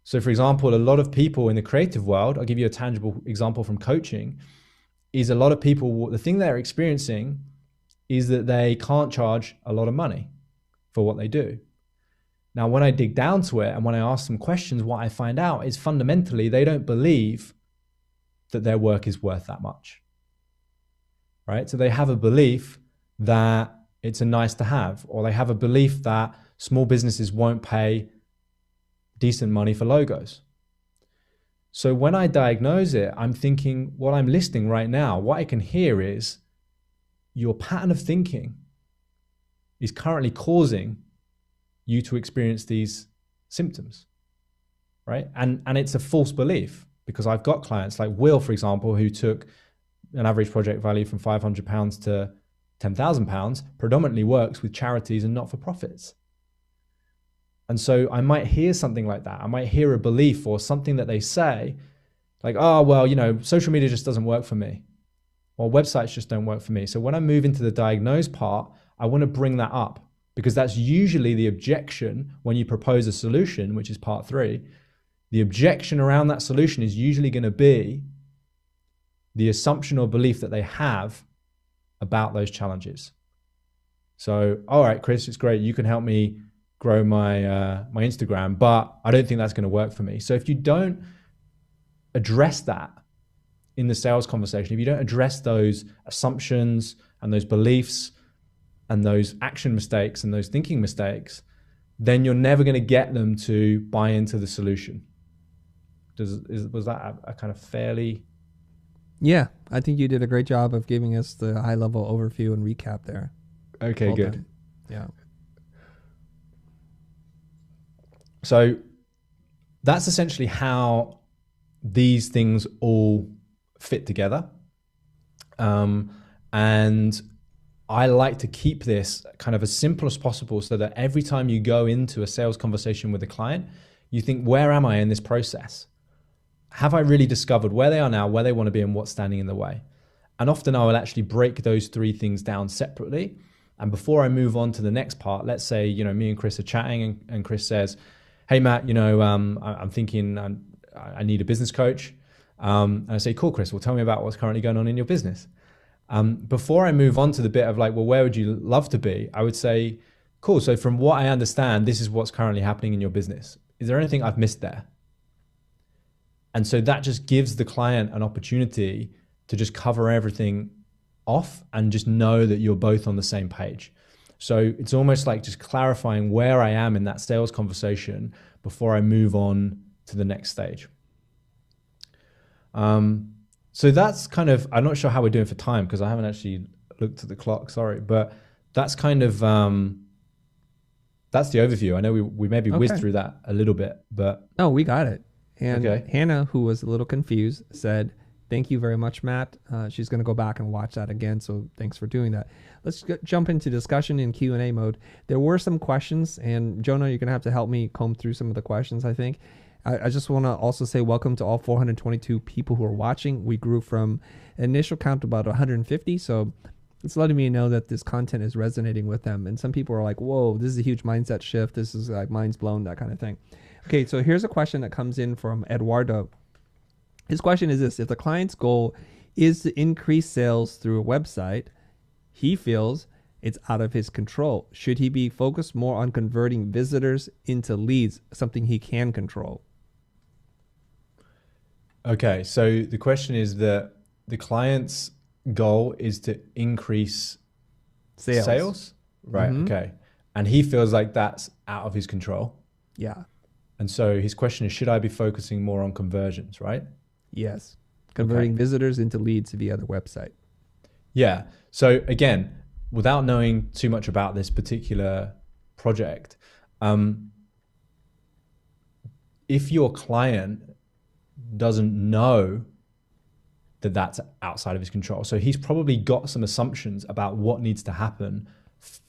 So for example, a lot of people in the creative world, I'll give you a tangible example from coaching, is a lot of people, the thing they're experiencing is that they can't charge a lot of money for what they do. Now, when I dig down to it and when I ask them questions, what I find out is fundamentally they don't believe that their work is worth that much, right? So they have a belief that it's a nice to have, or they have a belief that small businesses won't pay decent money for logos. So when I diagnose it, I'm thinking what I'm listening right now, what I can hear is your pattern of thinking is currently causing you to experience these symptoms, right? And it's a false belief, because I've got clients like Will, for example, who took an average project value from £500 to £10,000, predominantly works with charities and not-for-profits. And so I might hear something like that. I might hear a belief or something that they say like, oh, well, social media just doesn't work for me, or websites just don't work for me. So when I move into the diagnose part, I want to bring that up, because that's usually the objection when you propose a solution, which is part 3. The objection around that solution is usually going to be the assumption or belief that they have about those challenges. So, all right, Chris, it's great. You can help me grow my Instagram, but I don't think that's going to work for me. So if you don't address that in the sales conversation, if you don't address those assumptions and those beliefs and those action mistakes and those thinking mistakes, then you're never going to get them to buy into the solution. Was that a kind of fairly... Yeah, I think you did a great job of giving us the high-level overview and recap there. Okay, well good. Done. Yeah. So that's essentially how these things all fit together. And I like to keep this kind of as simple as possible, so that every time you go into a sales conversation with a client, you think, where am I in this process? Have I really discovered where they are now, where they want to be, and what's standing in the way? And often I will actually break those 3 things down separately. And before I move on to the next part, let's say, me and Chris are chatting and Chris says, hey, Matt, I'm thinking I need a business coach. And I say, cool, Chris, well, tell me about what's currently going on in your business. Before I move on to the bit of like, well, where would you love to be? I would say, cool. So from what I understand, this is what's currently happening in your business. Is there anything I've missed there? And so that just gives the client an opportunity to just cover everything off and just know that you're both on the same page. So it's almost like just clarifying where I am in that sales conversation before I move on to the next stage. So that's kind of, I'm not sure how we're doing for time because I haven't actually looked at the clock, sorry, but that's kind of, that's the overview. I know we maybe whizzed through that a little bit, but. Oh, we got it. And Hannah, who was a little confused, said, thank you very much, Matt. She's going to go back and watch that again. So thanks for doing that. Let's jump into discussion in Q&A mode. There were some questions, and Jonah, you're going to have to help me comb through some of the questions, I think. I just want to also say welcome to all 422 people who are watching. We grew from initial count to about 150. So it's letting me know that this content is resonating with them. And some people are like, whoa, this is a huge mindset shift. This is like mind's blown, that kind of thing. Okay, so here's a question that comes in from Eduardo. His question is this: if the client's goal is to increase sales through a website, he feels it's out of his control. Should he be focused more on converting visitors into leads, something he can control? Okay, so the question is that the client's goal is to increase sales? Right, okay. And he feels like that's out of his control. Yeah. And so his question is, should I be focusing more on conversions, right? Yes. converting visitors into leads via the website. Yeah. So again, without knowing too much about this particular project, if your client doesn't know that that's outside of his control, so he's probably got some assumptions about what needs to happen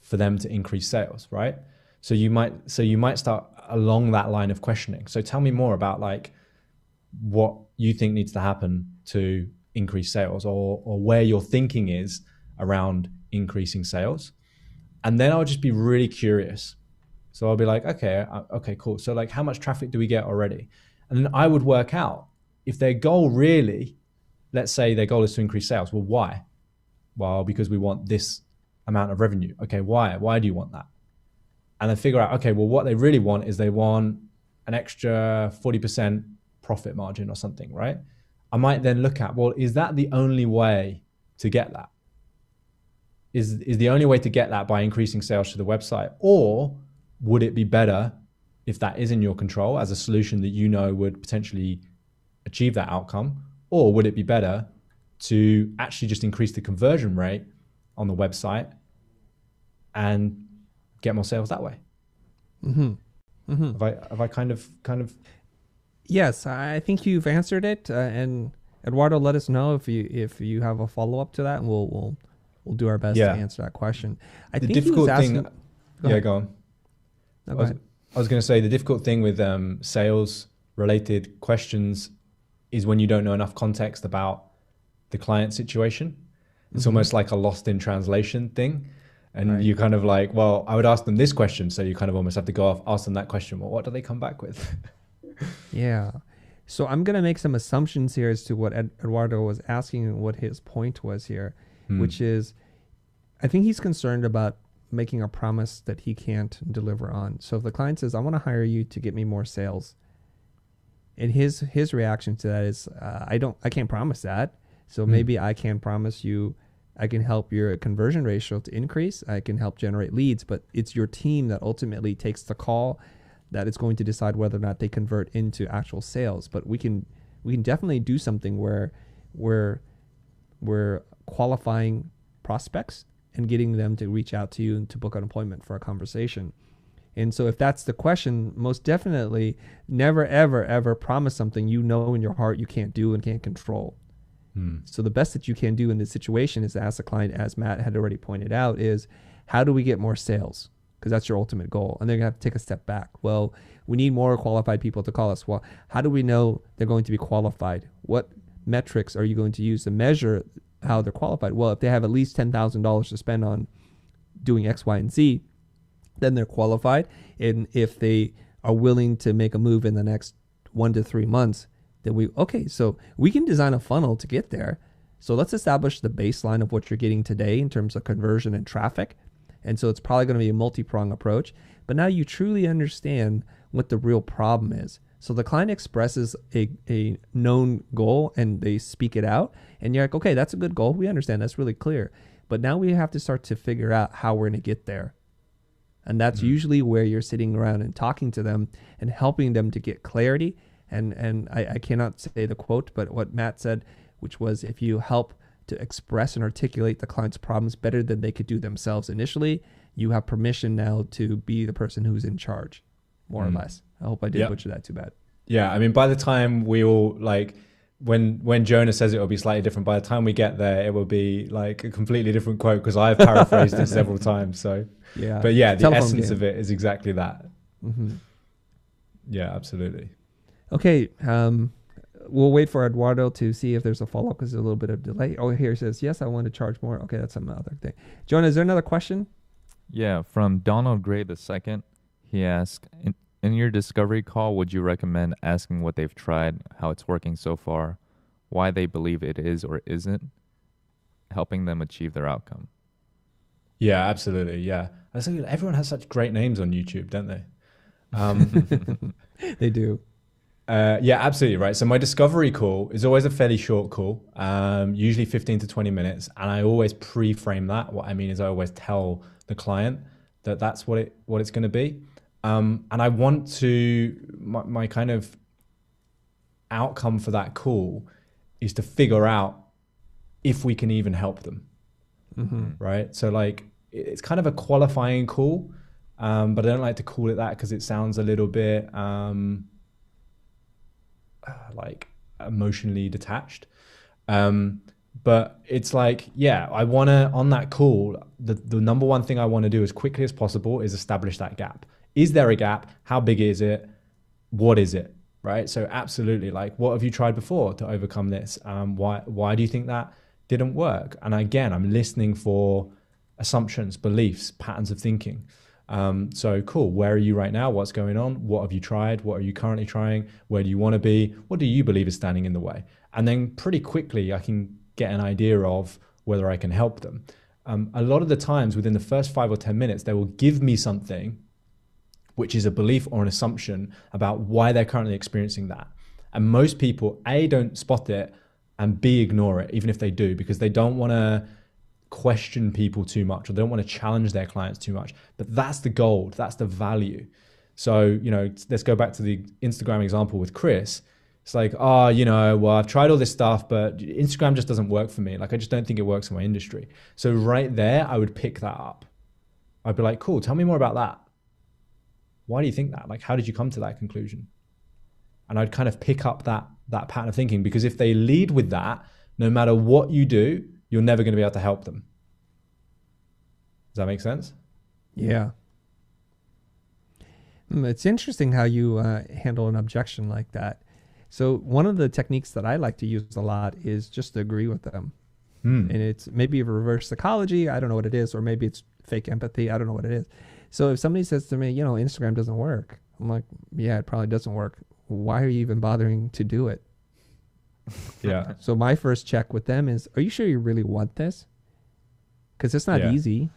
for them to increase sales, right? So you might start along that line of questioning. So tell me more about like what you think needs to happen to increase sales, or where your thinking is around increasing sales. And then I'll just be really curious. So I'll be like, okay, cool. So like, how much traffic do we get already? And then I would work out if their goal really, let's say their goal is to increase sales. Well, why? Well, because we want this amount of revenue. Okay, why? Why do you want that? And then figure out, okay, well, what they really want is they want an extra 40% profit margin or something, right? I might then look at, well, is that the only way to get that? Is the only way to get that by increasing sales to the website? Or would it be better, if that is in your control, as a solution that you know would potentially achieve that outcome? Or would it be better to actually just increase the conversion rate on the website and get more sales that way? Have I kind of Yes, I think you've answered it. And Eduardo, let us know if you have a follow up to that, and we'll do our best to answer that question. I think difficult he was asking, thing. Go on. No, go ahead. I was going to say the difficult thing with sales related questions is when you don't know enough context about the client situation. It's almost like a lost in translation thing. And you kind of like, well, I would ask them this question. So you kind of almost have to go off, ask them that question. Well, what do they come back with? Yeah. So I'm going to make some assumptions here as to what Eduardo was asking and what his point was here, which is, I think he's concerned about making a promise that he can't deliver on. So if the client says, I want to hire you to get me more sales, and his reaction to that is, I can't promise that. So maybe I can promise you, I can help your conversion ratio to increase. I can help generate leads, but it's your team that ultimately takes the call, that is going to decide whether or not they convert into actual sales. But we can definitely do something where we're qualifying prospects and getting them to reach out to you and to book an appointment for a conversation. And so if that's the question, most definitely never, ever, ever promise something you know in your heart you can't do and can't control. So the best that you can do in this situation is to ask the client, as Matt had already pointed out, is how do we get more sales? Because that's your ultimate goal. And they're going to have to take a step back. Well, we need more qualified people to call us. Well, how do we know they're going to be qualified? What metrics are you going to use to measure how they're qualified? Well, if they have at least $10,000 to spend on doing X, Y, and Z, then they're qualified. And if they are willing to make a move in the next 1 to 3 months, then so we can design a funnel to get there. So let's establish the baseline of what you're getting today in terms of conversion and traffic. And so it's probably going to be a multi-pronged approach. But now you truly understand what the real problem is. So the client expresses a known goal and they speak it out. And you're like, okay, that's a good goal. We understand. That's really clear. But now we have to start to figure out how we're going to get there. And that's usually where you're sitting around and talking to them and helping them to get clarity. And I cannot say the quote, but what Matt said, which was, if you help to express and articulate the client's problems better than they could do themselves initially, you have permission now to be the person who's in charge, more or less. I hope I didn't butcher that too bad. Yeah, I mean, by the time we all, like, when Jonah says it will be slightly different, by the time we get there, it will be like a completely different quote, because I've paraphrased it several times. So, but yeah, the essence of it is exactly that. Yeah, absolutely. Okay, we'll wait for Eduardo to see if there's a follow-up, because there's a little bit of delay. Oh, here it says, yes, I want to charge more. Okay, that's some other thing. Jonah, is there another question? Yeah, from Donald Gray II. He asked, in your discovery call, would you recommend asking what they've tried, how it's working so far, why they believe it is or isn't, helping them achieve their outcome? Yeah, absolutely. Yeah. I think everyone has such great names on YouTube, don't they? They do. Yeah, absolutely right. So my discovery call is always a fairly short call, usually 15 to 20 minutes. And I always pre-frame that. What I mean is I always tell the client that that's what it's going to be. And I want to, my kind of outcome for that call is to figure out if we can even help them. Right? So like, it's kind of a qualifying call, but I don't like to call it that because it sounds a little bit like emotionally detached. But it's like, yeah, I want to, on that call, the number one thing I want to do as quickly as possible is establish that gap. Is there a gap? How big is it? What is it? Right? So absolutely, like, what have you tried before to overcome this? Why do you think that didn't work? And again, I'm listening for assumptions, beliefs, patterns of thinking. So cool. Where are you right now? What's going on? What have you tried? What are you currently trying? Where do you want to be? What do you believe is standing in the way? And then pretty quickly, I can get an idea of whether I can help them. A lot of the times within the first 5 or 10 minutes, they will give me something which is a belief or an assumption about why they're currently experiencing that. And most people, A, don't spot it, and B, ignore it, even if they do, because they don't want to question people too much, or they don't want to challenge their clients too much. But that's the gold, that's the value. So, let's go back to the Instagram example with Chris. It's like, well, I've tried all this stuff, but Instagram just doesn't work for me. Like, I just don't think it works in my industry. So right there, I would pick that up. I'd be like, cool, tell me more about that. Why do you think that? Like, how did you come to that conclusion? And I'd kind of pick up that pattern of thinking, because if they lead with that, no matter what you do, you're never going to be able to help them. Does that make sense? Yeah. It's interesting how you handle an objection like that. So one of the techniques that I like to use a lot is just to agree with them. And it's maybe reverse psychology. I don't know what it is. Or maybe it's fake empathy. I don't know what it is. So if somebody says to me, Instagram doesn't work, I'm like, yeah, it probably doesn't work. Why are you even bothering to do it? Yeah. So my first check with them is, are you sure you really want this? Because it's not easy.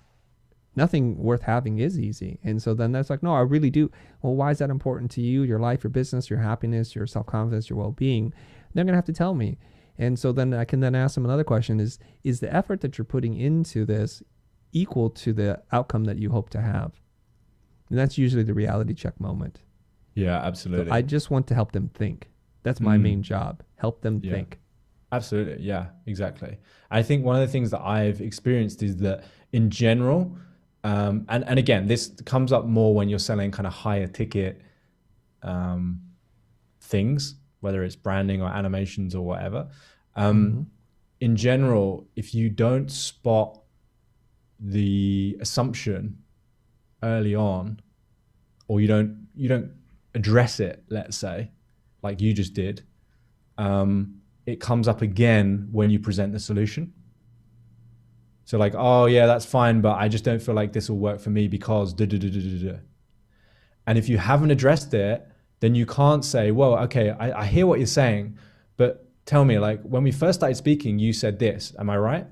Nothing worth having is easy. And so then that's like, no, I really do. Well, why is that important to you, your life, your business, your happiness, your self-confidence, your well-being? They're going to have to tell me. And so then I can then ask them another question is the effort that you're putting into this equal to the outcome that you hope to have? And that's usually the reality check moment. Yeah, absolutely. So I just want to help them think. That's my main job. Help them think. Absolutely. Yeah, exactly. I think one of the things that I've experienced is that in general, and again, this comes up more when you're selling kind of higher ticket things, whether it's branding or animations or whatever. In general, if you don't spot the assumption early on, or you don't address it, let's say, like you just did, it comes up again when you present the solution. So like, oh yeah, that's fine, but I just don't feel like this will work for me because da da da da da da. And if you haven't addressed it, then you can't say, well, okay, I hear what you're saying, but tell me, like, when we first started speaking, you said this, am I right?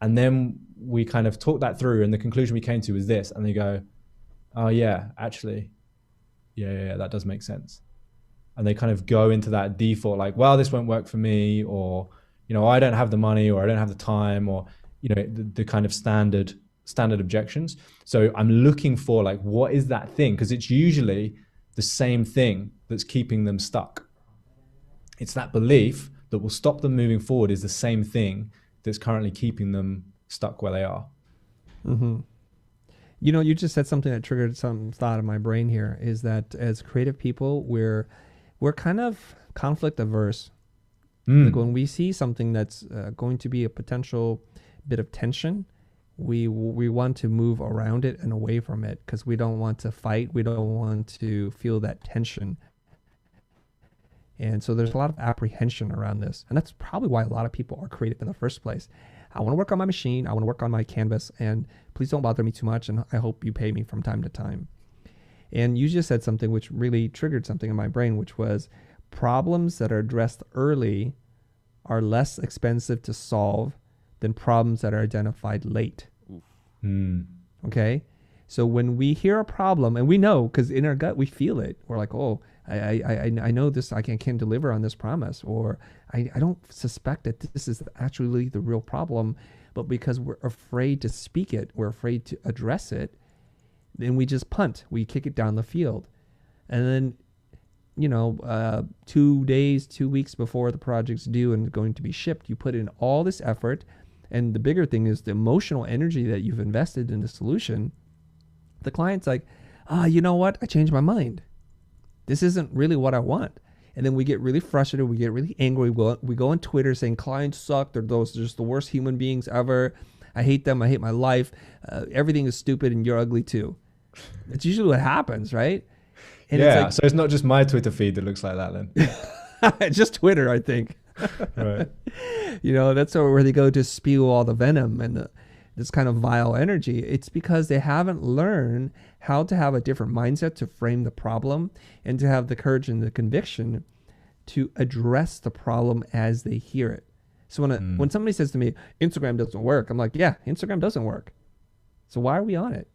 And then we kind of talked that through, and the conclusion we came to was this. And they go, oh yeah, actually, yeah, that does make sense. And they kind of go into that default, like, well, this won't work for me, or, I don't have the money, or I don't have the time, or, the kind of standard objections. So I'm looking for, like, what is that thing? Because it's usually the same thing that's keeping them stuck. It's that belief that will stop them moving forward is the same thing that's currently keeping them stuck where they are. Mm-hmm. You just said something that triggered some thought in my brain here, is that as creative people, we're kind of conflict averse. Like when we see something that's going to be a potential bit of tension, we want to move around it and away from it, because we don't want to fight. We don't want to feel that tension. And so there's a lot of apprehension around this. And that's probably why a lot of people are creative in the first place. I want to work on my machine. I want to work on my canvas, and please don't bother me too much. And I hope you pay me from time to time. And you just said something which really triggered something in my brain, which was problems that are addressed early are less expensive to solve than problems that are identified late. Okay. So when we hear a problem, and we know, because in our gut, we feel it. We're like, oh, I know this, I can't deliver on this promise, or I don't suspect that this is actually the real problem, but because we're afraid to speak it, we're afraid to address it, then we just punt, we kick it down the field. And then 2 days, 2 weeks before the project's due and going to be shipped. You put in all this effort. And the bigger thing is the emotional energy that you've invested in the solution. The client's like, you know what? I changed my mind. This isn't really what I want. And then we get really frustrated. We get really angry. We go on Twitter saying clients suck. They're just the worst human beings ever. I hate them. I hate my life. Everything is stupid and you're ugly too. It's usually what happens, right? And so it's not just my Twitter feed that looks like that then. It's just Twitter, I think. Right. That's where they go to spew all the venom and this kind of vile energy. It's because they haven't learned how to have a different mindset to frame the problem and to have the courage and the conviction to address the problem as they hear it. So when somebody says to me, Instagram doesn't work, I'm like, yeah, Instagram doesn't work. So why are we on it?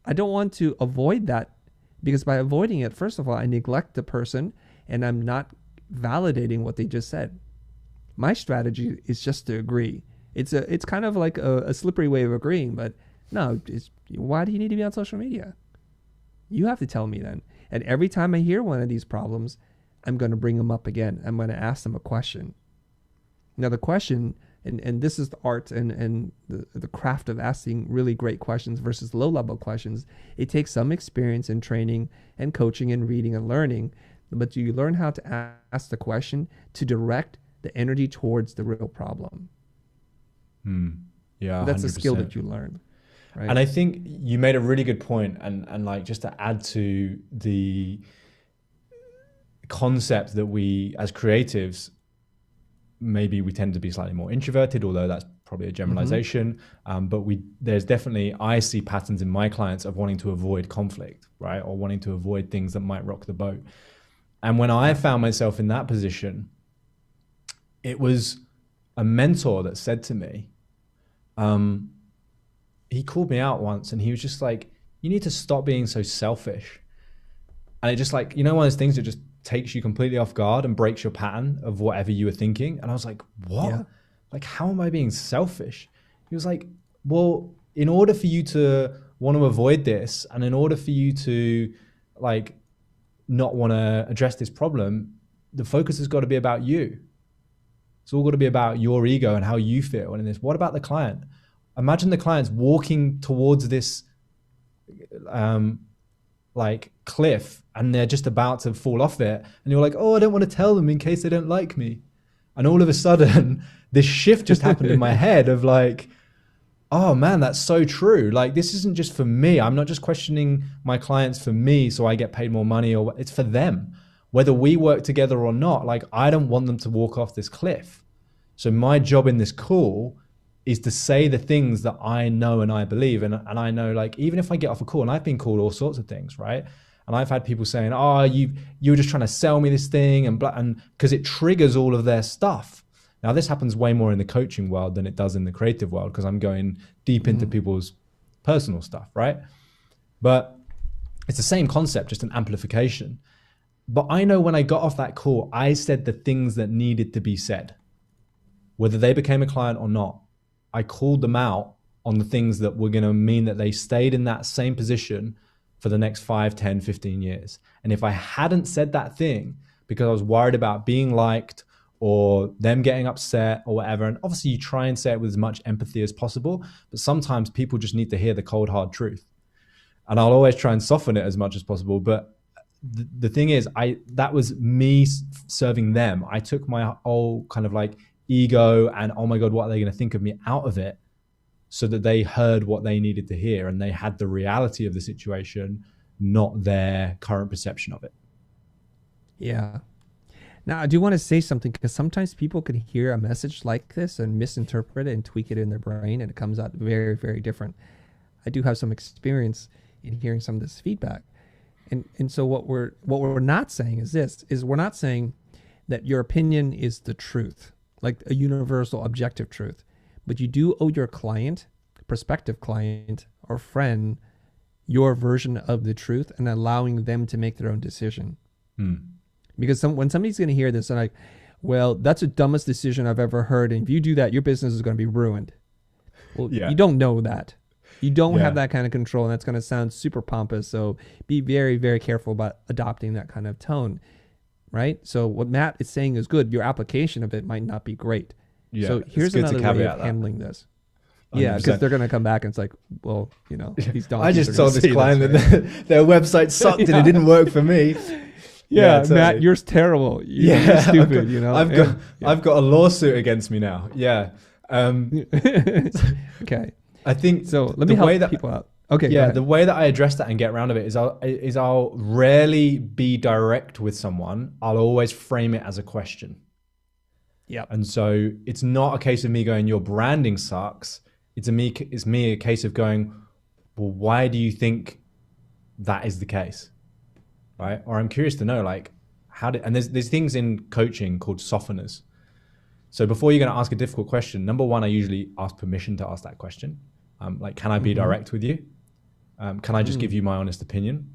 I don't want to avoid that, because by avoiding it, first of all, I neglect the person and I'm not validating what they just said. My strategy is just to agree. It's kind of like a slippery way of agreeing, but no, why do you need to be on social media? You have to tell me then. And every time I hear one of these problems, I'm going to bring them up again. I'm going to ask them a question. Now the question, and this is the art and the craft of asking really great questions versus low-level questions. It takes some experience and training and coaching and reading and learning, but you learn how to ask the question to direct the energy towards the real problem. Yeah, that's 100%. a skill that you learn. Right? And I think you made a really good point, and like just to add to the concept that we as creatives, maybe we tend to be slightly more introverted, although that's probably a generalization. But there's definitely, I see patterns in my clients of wanting to avoid conflict, right? Or wanting to avoid things that might rock the boat. And when I found myself in that position, it was a mentor that said to me, he called me out once and he was just like, you need to stop being so selfish. And it just like, one of those things that just takes you completely off guard and breaks your pattern of whatever you were thinking. And I was like, what? Yeah. Like, how am I being selfish? He was like, well, in order for you to want to avoid this, and in order for you to like not want to address this problem, the focus has got to be about you. It's all got to be about your ego and how you feel. And in this, what about the client? Imagine the client's walking towards this like cliff and they're just about to fall off it. And you're like, oh, I don't want to tell them in case they don't like me. And all of a sudden, this shift just happened in my head of like, oh man, that's so true. Like, this isn't just for me. I'm not just questioning my clients for me so I get paid more money, or it's for them. Whether we work together or not, like, I don't want them to walk off this cliff. So my job in this call is to say the things that I know and I believe. And I know, like, even if I get off a call, and I've been called all sorts of things, right? And I've had people saying, oh, you were just trying to sell me this thing, and because it triggers all of their stuff. Now, this happens way more in the coaching world than it does in the creative world, because I'm going deep into people's personal stuff, right? But it's the same concept, just an amplification. But I know when I got off that call, I said the things that needed to be said. Whether they became a client or not, I called them out on the things that were going to mean that they stayed in that same position for the next 5, 10, 15 years. And if I hadn't said that thing because I was worried about being liked or them getting upset or whatever, and obviously you try and say it with as much empathy as possible, but sometimes people just need to hear the cold, hard truth. And I'll always try and soften it as much as possible. But the thing is, that was me serving them. I took my whole kind of like ego and, oh my God, what are they going to think of me out of it, so that they heard what they needed to hear and they had the reality of the situation, not their current perception of it. Yeah. Now, I do want to say something, because sometimes people can hear a message like this and misinterpret it and tweak it in their brain, and it comes out very, very different. I do have some experience in hearing some of this feedback. And so what we're not saying is this, is we're not saying that your opinion is the truth, like a universal objective truth. But you do owe your client, prospective client or friend, your version of the truth and allowing them to make their own decision. Because when somebody's going to hear this, they're like, well, that's the dumbest decision I've ever heard. And if you do that, your business is going to be ruined. Well, You don't know that. You don't have that kind of control. And that's going to sound super pompous. So be very, very careful about adopting that kind of tone. right? So what Matt is saying is good. Your application of it might not be great. Yeah, So it's here's good to another way caveat of that. handling this. Yeah, 100%. because they're going to come back and it's like, well, you know, these donkeys I just are told gonna this see client this, that right? their website sucked and it didn't work for me. Yeah, totally. Matt, you're terrible. You're Yeah, stupid, you know? I've got a lawsuit against me now. Yeah. Okay. I think So let me help people out. Okay. Yeah, the way that I address that and get around of it is I'll rarely be direct with someone. I'll always frame it as a question. Yeah. And so it's not a case of me going, your branding sucks. It's me a case of going, well, why do you think that is the case? Right? Or I'm curious to know, like, and there's things in coaching called softeners. So before you're going to ask a difficult question, number one, I usually ask permission to ask that question. Like, can I be direct with you? Can I just give you my honest opinion?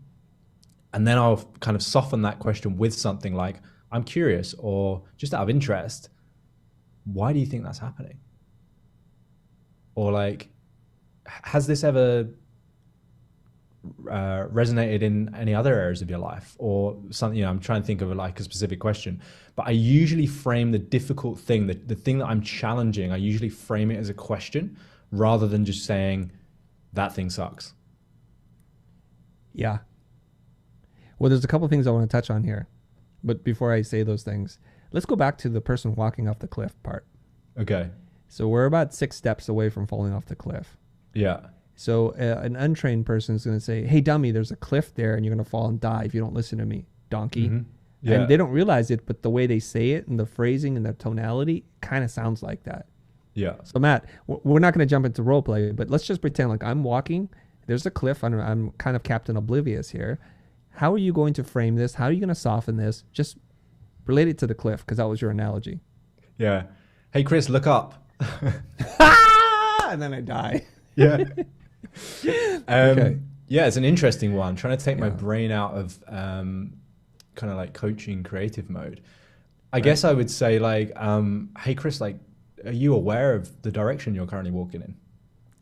And then I'll kind of soften that question with something like, I'm curious, or just out of interest, why do you think that's happening? Or like, has this ever resonated in any other areas of your life? Or something, I'm trying to think of like a specific question, but I usually frame the difficult thing, the thing that I'm challenging, I usually frame it as a question rather than just saying that thing sucks. Yeah. Well, there's a couple of things I want to touch on here, but before I say those things, let's go back to the person walking off the cliff part. Okay. So we're about 6 steps away from falling off the cliff. Yeah. So an untrained person is going to say, hey, dummy, there's a cliff there and you're going to fall and die if you don't listen to me, donkey. Mm-hmm. Yeah. And they don't realize it, but the way they say it and the phrasing and the tonality kind of sounds like that. Yeah. So Matt, we're not going to jump into role play, but let's just pretend like I'm walking. There's a cliff. I'm kind of Captain Oblivious here. How are you going to frame this? How are you going to soften this? Just relate it to the cliff, because that was your analogy. Yeah. Hey, Chris, look up. And then I die. Yeah. Okay. Yeah, it's an interesting one. Trying to take my brain out of kind of like coaching creative mode. I guess I would say like, hey, Chris, like, are you aware of the direction you're currently walking in?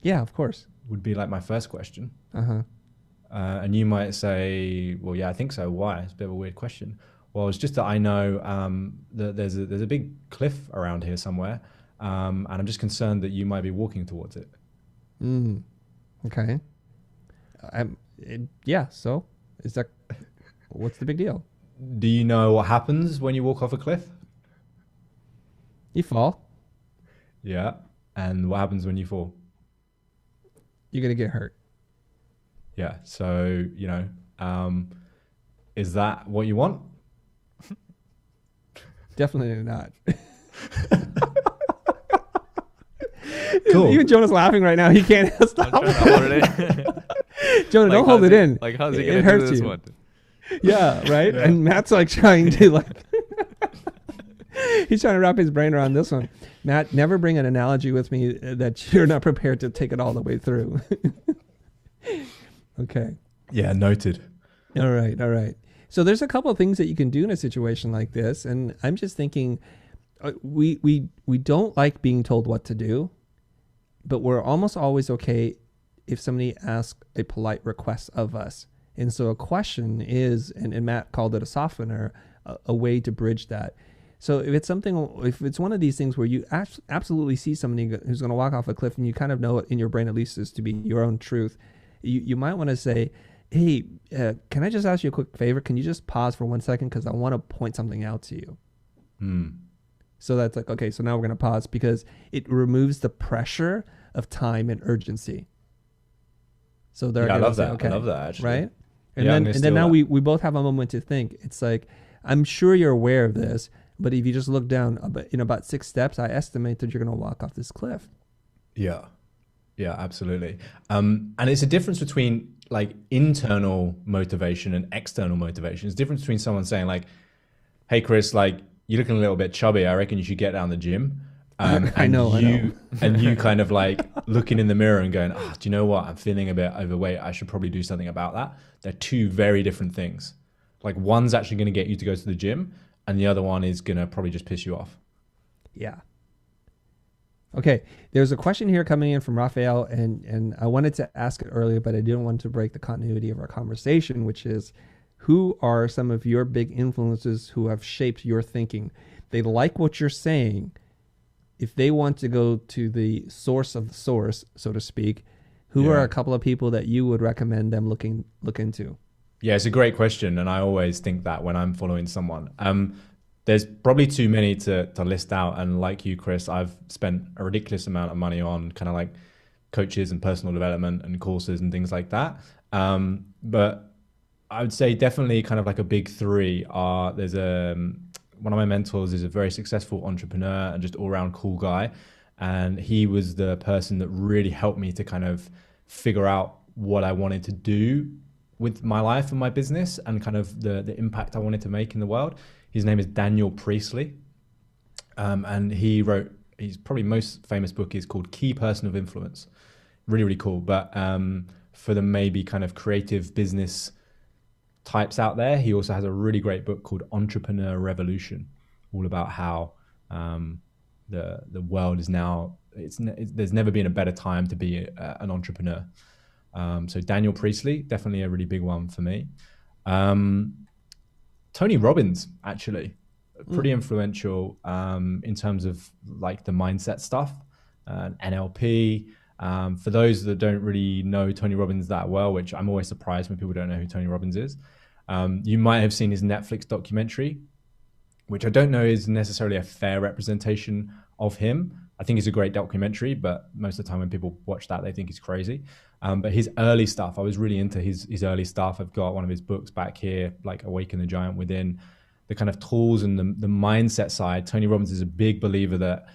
Yeah, of course. Would be like my first question. Uh-huh. And you might say, well, yeah, I think so. Why? It's a bit of a weird question. Well, it's just that I know that there's a big cliff around here somewhere. And I'm just concerned that you might be walking towards it. Okay. Yeah. So is that, what's the big deal? Do you know what happens when you walk off a cliff? You fall. Yeah. And what happens when you fall? You're going to get hurt. Yeah. So, is that what you want? Definitely not. Cool. Even Jonah's laughing right now. He can't stop. I'm trying to hold it in. Jonah, don't hold it in. Like, how's he It going to do hurts this you. one? Yeah, right? Yeah. And Matt's like trying to he's trying to wrap his brain around this one. Matt, never bring an analogy with me that you're not prepared to take it all the way through. Okay. Yeah. Noted. All right. So there's a couple of things that you can do in a situation like this. And I'm just thinking, we don't like being told what to do, but we're almost always okay if somebody asks a polite request of us. And so a question is, and Matt called it a softener, a way to bridge that. So if it's one of these things where you absolutely see somebody who's going to walk off a cliff and you kind of know it in your brain, at least, is to be your own truth, you might want to say, hey, can I just ask you a quick favor? Can you just pause for 1 second? Because I want to point something out to you. So that's like, okay, so now we're going to pause because it removes the pressure of time and urgency. So they're I love say, that. okay, I love that, actually. Right? And Yeah, then now we both have a moment to think. It's like, I'm sure you're aware of this, but if you just look down in about 6 steps, I estimate that you're going to walk off this cliff. Yeah. Yeah, absolutely. And it's a difference between like internal motivation and external motivation. It's a difference between someone saying like, hey, Chris, like, you're looking a little bit chubby. I reckon you should get down the gym. I know. And you kind of like looking in the mirror and going, do you know what? I'm feeling a bit overweight. I should probably do something about that. They're two very different things. Like, one's actually going to get you to go to the gym and the other one is going to probably just piss you off. Yeah. Okay. There's a question here coming in from Raphael, and I wanted to ask it earlier, but I didn't want to break the continuity of our conversation, which is, who are some of your big influences who have shaped your thinking? They like what you're saying. If they want to go to the source of the source, so to speak, who are a couple of people that you would recommend them look into? Yeah, it's a great question. And I always think that when I'm following someone. There's probably too many to list out. And like you, Chris, I've spent a ridiculous amount of money on kind of like coaches and personal development and courses and things like that. But I would say definitely kind of like a big three are, there's one of my mentors is a very successful entrepreneur and just all around cool guy. And he was the person that really helped me to kind of figure out what I wanted to do with my life and my business and kind of the impact I wanted to make in the world. His name is Daniel Priestley. And his probably most famous book is called Key Person of Influence. Really, really cool. But for the maybe kind of creative business types out there, he also has a really great book called Entrepreneur Revolution, all about how the world is now, there's never been a better time to be an entrepreneur. So Daniel Priestley, definitely a really big one for me. Tony Robbins, actually, pretty influential in terms of like the mindset stuff, NLP. For those that don't really know Tony Robbins that well, which I'm always surprised when people don't know who Tony Robbins is, you might have seen his Netflix documentary, which I don't know is necessarily a fair representation of him. I think it's a great documentary, but most of the time when people watch that, they think he's crazy. But his early stuff, I was really into his early stuff. I've got one of his books back here, like Awaken the Giant Within. The kind of tools and the mindset side. Tony Robbins is a big believer that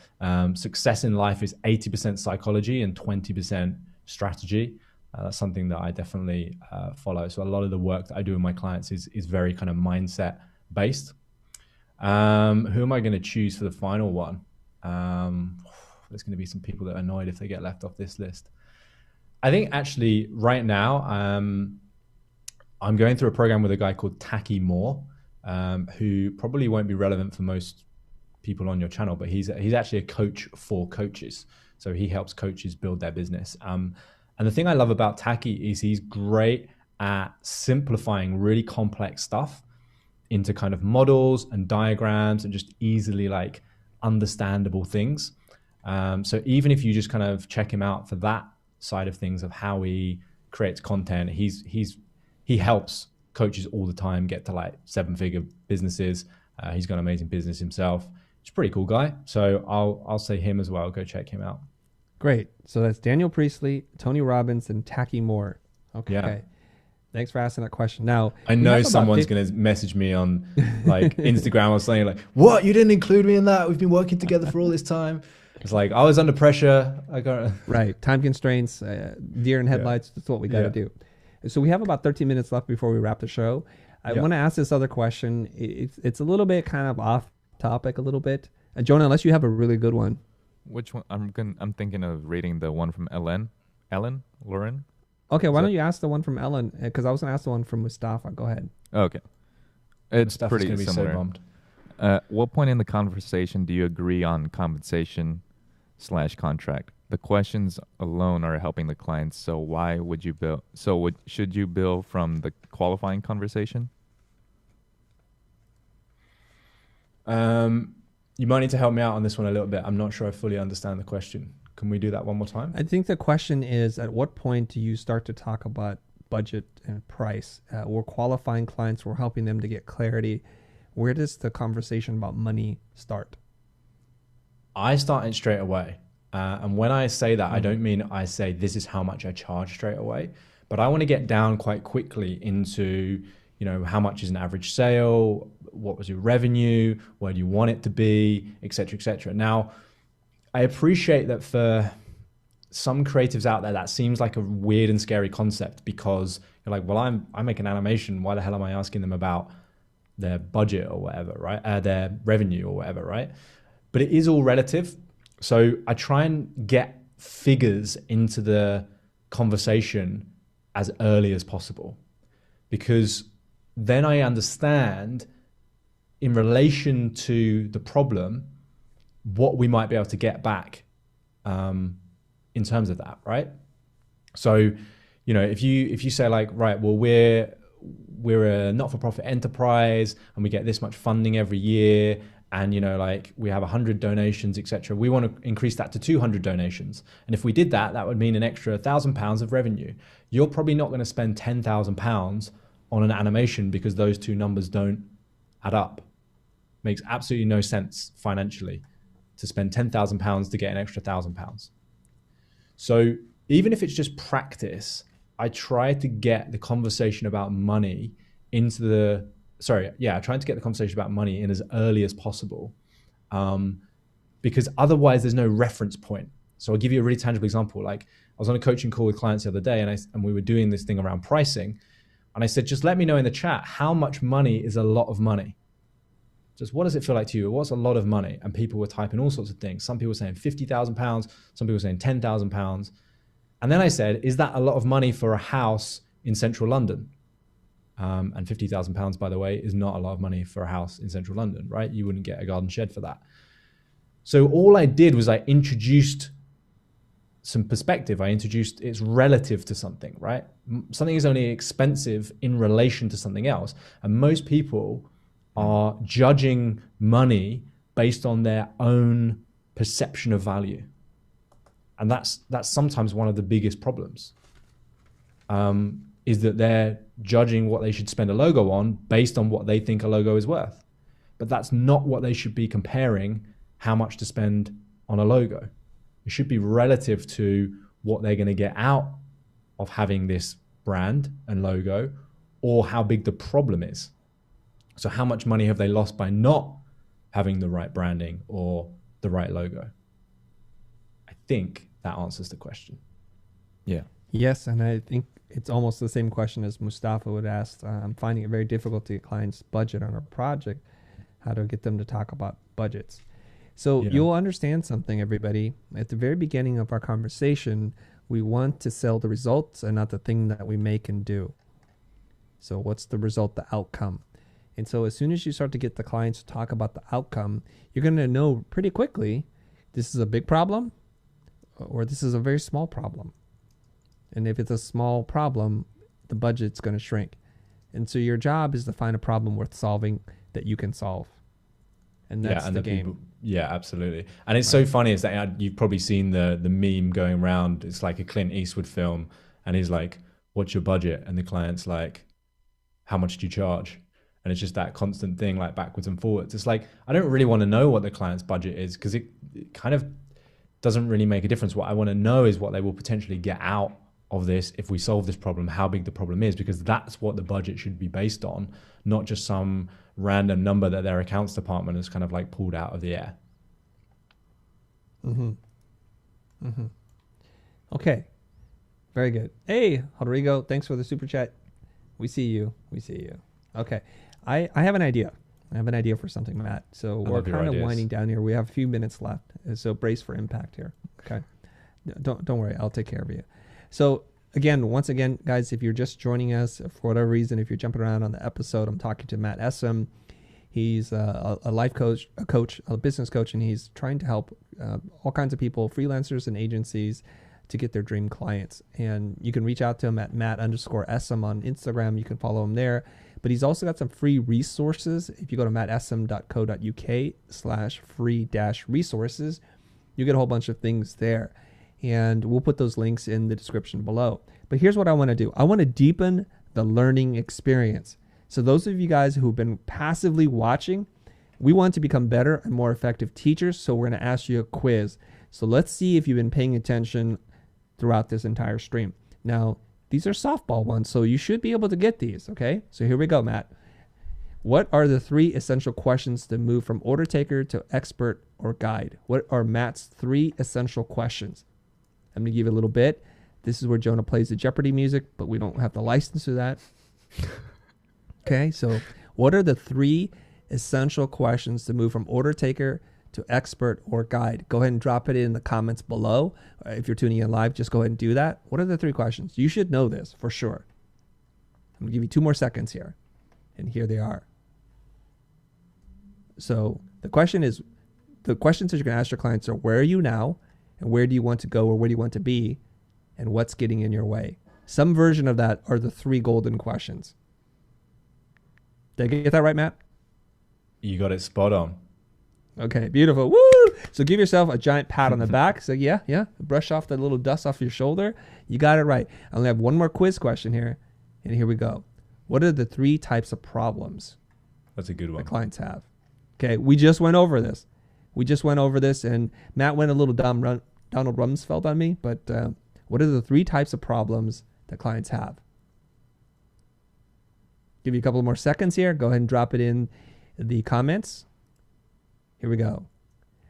success in life is 80% psychology and 20% strategy. That's something that I definitely follow. So a lot of the work that I do with my clients is very kind of mindset based. Who am I going to choose for the final one? There's going to be some people that are annoyed if they get left off this list. I think actually right now I'm going through a program with a guy called Taki Moore, who probably won't be relevant for most people on your channel, but he's actually a coach for coaches. So he helps coaches build their business. And the thing I love about Taki is he's great at simplifying really complex stuff into kind of models and diagrams and just easily like understandable things. So even if you just kind of check him out for that side of things of how he creates content, he helps coaches all the time get to like 7-figure businesses. He's got an amazing business himself. He's a pretty cool guy. So I'll say him as well. Go check him out. Great. So that's Daniel Priestley, Tony Robbins, and Taki Moore. Okay. Yeah. Thanks for asking that question. Now, I know someone's going to message me on like Instagram or something like, what? You didn't include me in that? We've been working together for all this time. It's like, I was under pressure. I got right. Time constraints, deer in headlights. Yeah. That's what we got to do. So we have about 13 minutes left before we wrap the show. I want to ask this other question. It's a little bit kind of off topic a little bit. Jonah, unless you have a really good one. Which one? I'm thinking of reading the one from Lauren. Okay, why don't you ask the one from Ellen? Because I was going to ask the one from Mustafa. Go ahead. Okay. It's Mustafa's pretty similar. So bummed. What point in the conversation do you agree on compensation/contract? The questions alone are helping the clients. So why would you bill? Should you bill from the qualifying conversation? You might need to help me out on this one a little bit. I'm not sure I fully understand the question. Can we do that one more time? I think the question is, at what point do you start to talk about budget and price? We're qualifying clients. We're helping them to get clarity. Where does the conversation about money start? I start it straight away. And when I say that, I don't mean I say this is how much I charge straight away, but I want to get down quite quickly into, how much is an average sale? What was your revenue? Where do you want it to be, et cetera, et cetera. Now, I appreciate that for some creatives out there, that seems like a weird and scary concept because you're like, well, I make an animation. Why the hell am I asking them about their budget or whatever, right? Their revenue or whatever, right? But it is all relative. So I try and get figures into the conversation as early as possible because then I understand in relation to the problem, what we might be able to get back in terms of that, right? So, if you say like, right, well, we're a not-for-profit enterprise and we get this much funding every year, and like we have 100 donations, etc. We want to increase that to 200 donations, and if we did that, that would mean an extra £1,000 of revenue. You're probably not going to spend £10,000 on an animation because those two numbers don't add up. Makes absolutely no sense financially to spend £10,000 to get an extra £1,000. So even if it's just practice, I try to get the conversation about money I tried to get the conversation about money in as early as possible, because otherwise there's no reference point. So I'll give you a really tangible example. Like, I was on a coaching call with clients the other day, and we were doing this thing around pricing, and I said, just let me know in the chat, how much money is a lot of money? Just what does it feel like to you? What's a lot of money? And people were typing all sorts of things. Some people were saying £50,000, some people were saying £10,000. And then I said, is that a lot of money for a house in central London? And £50,000, by the way, is not a lot of money for a house in central London, right? You wouldn't get a garden shed for that. So all I did was I introduced some perspective. I introduced it's relative to something, right? Something is only expensive in relation to something else. And most people are judging money based on their own perception of value. And that's sometimes one of the biggest problems, is that they're judging what they should spend a logo on based on what they think a logo is worth. But that's not what they should be comparing how much to spend on a logo. It should be relative to what they're going to get out of having this brand and logo, or how big the problem is. So how much money have they lost by not having the right branding or the right logo? I think that answers the question. Yeah. Yes, and I think it's almost the same question as Mustafa would ask. I'm finding it very difficult to get clients' budget on a project, how to get them to talk about budgets. So you'll understand something, everybody. At the very beginning of our conversation, we want to sell the results and not the thing that we make and do. So what's the result, the outcome? And so as soon as you start to get the clients to talk about the outcome, you're going to know pretty quickly, this is a big problem or this is a very small problem. And if it's a small problem, the budget's going to shrink. And so your job is to find a problem worth solving that you can solve. And that's the game. Yeah, absolutely. And it's so funny is that you've probably seen the meme going around. It's like a Clint Eastwood film. And he's like, what's your budget? And the client's like, how much do you charge? And it's just that constant thing, like backwards and forwards. It's like, I don't really want to know what the client's budget is, because it kind of doesn't really make a difference. What I want to know is what they will potentially get out of this if we solve this problem, how big the problem is, because that's what the budget should be based on, not just some random number that their accounts department has kind of like pulled out of the air. Okay. Very good. Hey, Rodrigo, thanks for the super chat. We see you. Okay. I have an idea. I have an idea for something, Matt. So we're kind of winding down here. We have a few minutes left. So brace for impact here. Okay. Don't worry. I'll take care of you. So once again, guys, if you're just joining us for whatever reason, if you're jumping around on the episode, I'm talking to Matt Essam. He's a life coach, a business coach, and he's trying to help all kinds of people, freelancers and agencies, to get their dream clients. And you can reach out to him at Matt_Essam on Instagram. You can follow him there. But he's also got some free resources. If you go to mattessam.co.uk/free-resources, you get a whole bunch of things there. And we'll put those links in the description below. But here's what I want to do. I want to deepen the learning experience. So those of you guys who've been passively watching, we want to become better and more effective teachers. So we're going to ask you a quiz. So let's see if you've been paying attention throughout this entire stream. Now, these are softball ones, so you should be able to get these, okay? So here we go, Matt. What are the 3 essential questions to move from order taker to expert or guide? What are Matt's 3 essential questions? I'm going to give you a little bit. This is where Jonah plays the Jeopardy music, but we don't have the license to that. Okay, so what are the 3 essential questions to move from order taker to expert or guide? Go ahead and drop it in the comments below. If you're tuning in live, just go ahead and do that. What are the 3 questions? You should know this for sure. I'm going to give you 2 more seconds here. And here they are. So the questions that you're going to ask your clients are, where are you now? And where do you want to go, or where do you want to be? And what's getting in your way? Some version of that are the 3 golden questions. Did I get that right, Matt? You got it spot on. Okay, beautiful. Woo! So give yourself a giant pat on the back. So yeah. Brush off the little dust off your shoulder. You got it right. I only have one more quiz question here. And here we go. What are the 3 types of problems That's a good one. that clients have? Okay, we just went over this. And Matt went a little Donald Rumsfeld on me. But what are the 3 types of problems that clients have? Give you a couple more seconds here. Go ahead and drop it in the comments. Here we go.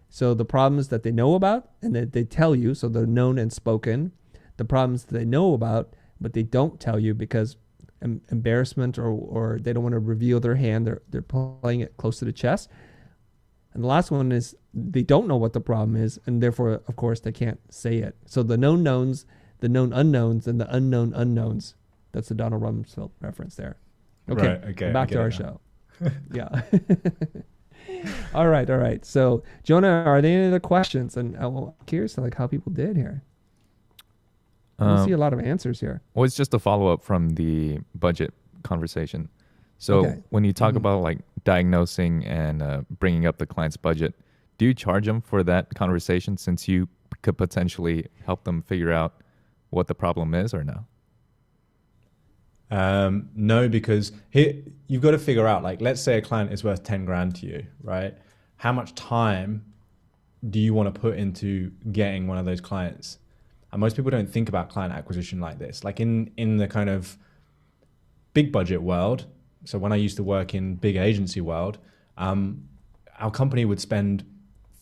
So the problems that they know about and that they tell you, so they're known and spoken. The problems that they know about, but they don't tell you because embarrassment or they don't want to reveal their hand. They're playing it close to the chest. And the last one is they don't know what the problem is, and therefore, of course, they can't say it. So the known knowns, the known unknowns, and the unknown unknowns. That's the Donald Rumsfeld reference there. Okay, right, okay, back to our show. Yeah. All right. So, Jonah, are there any other questions? And I'm curious to how people did here. I don't see a lot of answers here. Well, it's just a follow-up from the budget conversation. So when you talk about diagnosing and bringing up the client's budget, do you charge them for that conversation since you could potentially help them figure out what the problem is or no? No, because here you've got to figure out, let's say a client is worth 10 grand to you, right? How much time do you want to put into getting one of those clients? And most people don't think about client acquisition like this. In the kind of big budget world, so when I used to work in big agency world, our company would spend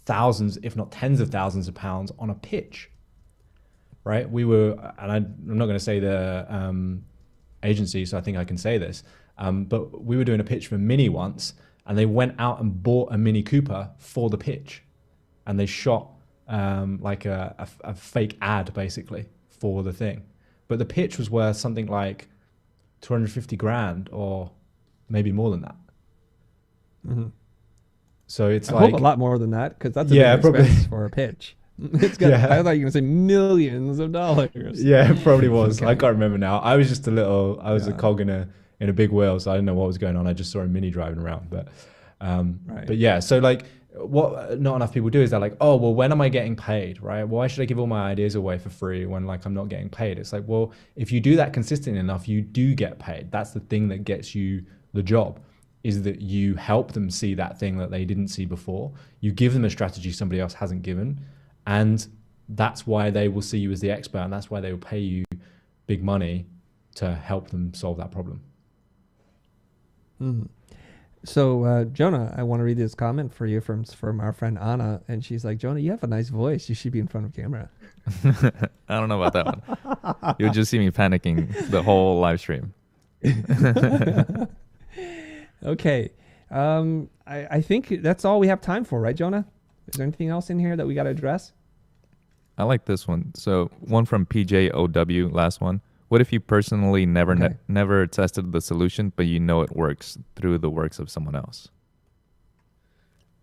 thousands, if not tens of thousands of pounds on a pitch, right? I'm not going to say the agency, so I think I can say this, but we were doing a pitch for Mini once, and they went out and bought a Mini Cooper for the pitch, and they shot a fake ad basically for the thing. But the pitch was worth something like 250 grand or maybe more than that. Mm-hmm. So it's I hope a lot more than that, because that's a big expense for a pitch. I thought you were going to say millions of dollars. Yeah, it probably was. Okay. I can't remember now. I was just a cog in a big wheel, so I didn't know what was going on. I just saw a Mini driving around. But yeah, so what not enough people do is they're like, oh, well, when am I getting paid, right? Why should I give all my ideas away for free when I'm not getting paid? It's well, if you do that consistently enough, you do get paid. That's the thing that gets you the job, is that you help them see that thing that they didn't see before. You give them a strategy somebody else hasn't given. And that's why they will see you as the expert, and that's why they will pay you big money to help them solve that problem. Mm-hmm. So, Jonah, I want to read this comment for you from our friend Anna, and she's like, Jonah, you have a nice voice. You should be in front of camera. I don't know about that one. You'll just see me panicking the whole live stream. Okay. I think that's all we have time for, right, Jonah? Is there anything else in here that we got to address? I like this one. So one from PJOW, last one. What if you personally never tested the solution, but you know it works through the works of someone else?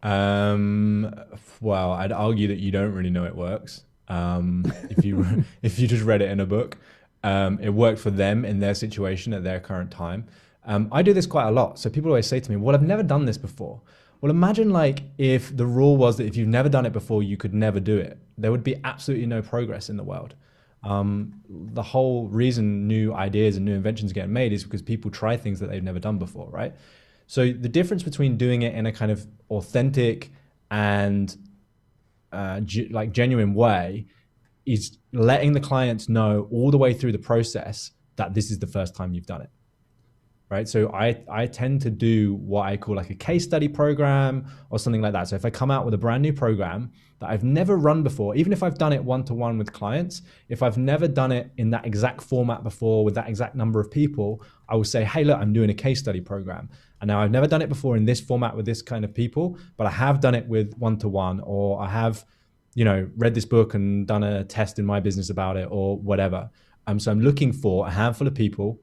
Well, I'd argue that you don't really know it works. If you just read it in a book, it worked for them in their situation at their current time. I do this quite a lot. So people always say to me, well, I've never done this before. Well, imagine if the rule was that if you've never done it before, you could never do it. There would be absolutely no progress in the world. The whole reason new ideas and new inventions get made is because people try things that they've never done before, right? So the difference between doing it in a kind of authentic and genuine way is letting the clients know all the way through the process that this is the first time you've done it. Right. So I tend to do what I call a case study program or something like that. So if I come out with a brand new program that I've never run before, even if I've done it one-to-one with clients, if I've never done it in that exact format before with that exact number of people, I will say, hey, look, I'm doing a case study program. And now I've never done it before in this format with this kind of people, but I have done it with one-to-one, or I have, read this book and done a test in my business about it or whatever. So I'm looking for a handful of people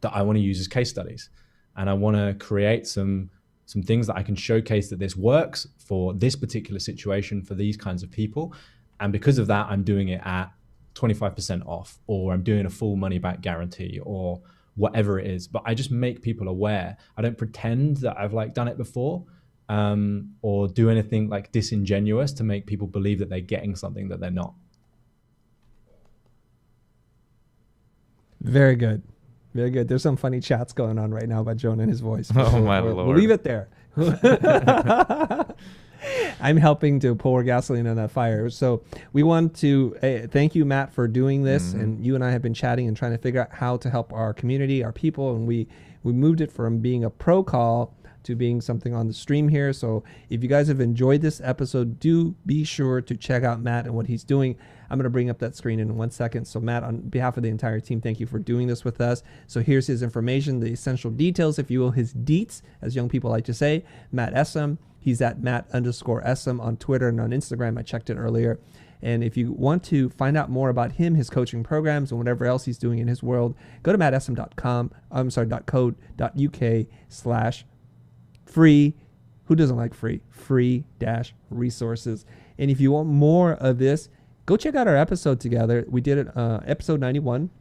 that I want to use as case studies. And I want to create some things that I can showcase that this works for this particular situation for these kinds of people. And because of that, I'm doing it at 25% off, or I'm doing a full money back guarantee, or whatever it is, but I just make people aware. I don't pretend that I've like done it before, or do anything like disingenuous to make people believe that they're getting something that they're not. Very good. Very good. There's some funny chats going on right now about Jonah and his voice. Oh, my We'll Lord. leave it there. I'm helping to pour gasoline on that fire. So we want to thank you, Matt, for doing this. And you and I have been chatting and trying to figure out how to help our community, our people. And we moved it from being a pro call to being something on the stream here. So if you guys have enjoyed this episode, do be sure to check out Matt and what he's doing. I'm going to bring up that screen in 1 second. So Matt, on behalf of the entire team, thank you for doing this with us. So here's his information, the essential details, if you will, his deets, as young people like to say. Matt Essam. He's at Matt_Essam on Twitter and on Instagram. I checked it earlier. And if you want to find out more about him, his coaching programs, and whatever else he's doing in his world, go to mattessam.co.uk/free. Who doesn't like free? Free-resources. And if you want more of this, go check out our episode together. We did it, episode 91.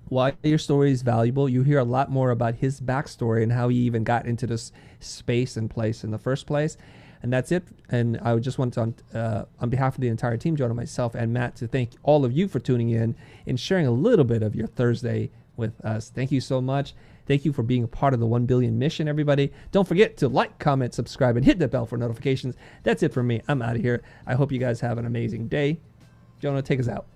Why your story is valuable. You hear a lot more about his backstory and how he even got into this space and place in the first place. And that's it. And I would just want to, on behalf of the entire team, Jonah, myself, and Matt, to thank all of you for tuning in and sharing a little bit of your Thursday with us. Thank you so much. Thank you for being a part of the 1 billion mission, everybody. Don't forget to like, comment, subscribe, and hit the bell for notifications. That's it for me. I'm out of here. I hope you guys have an amazing day. Jonah, take us out.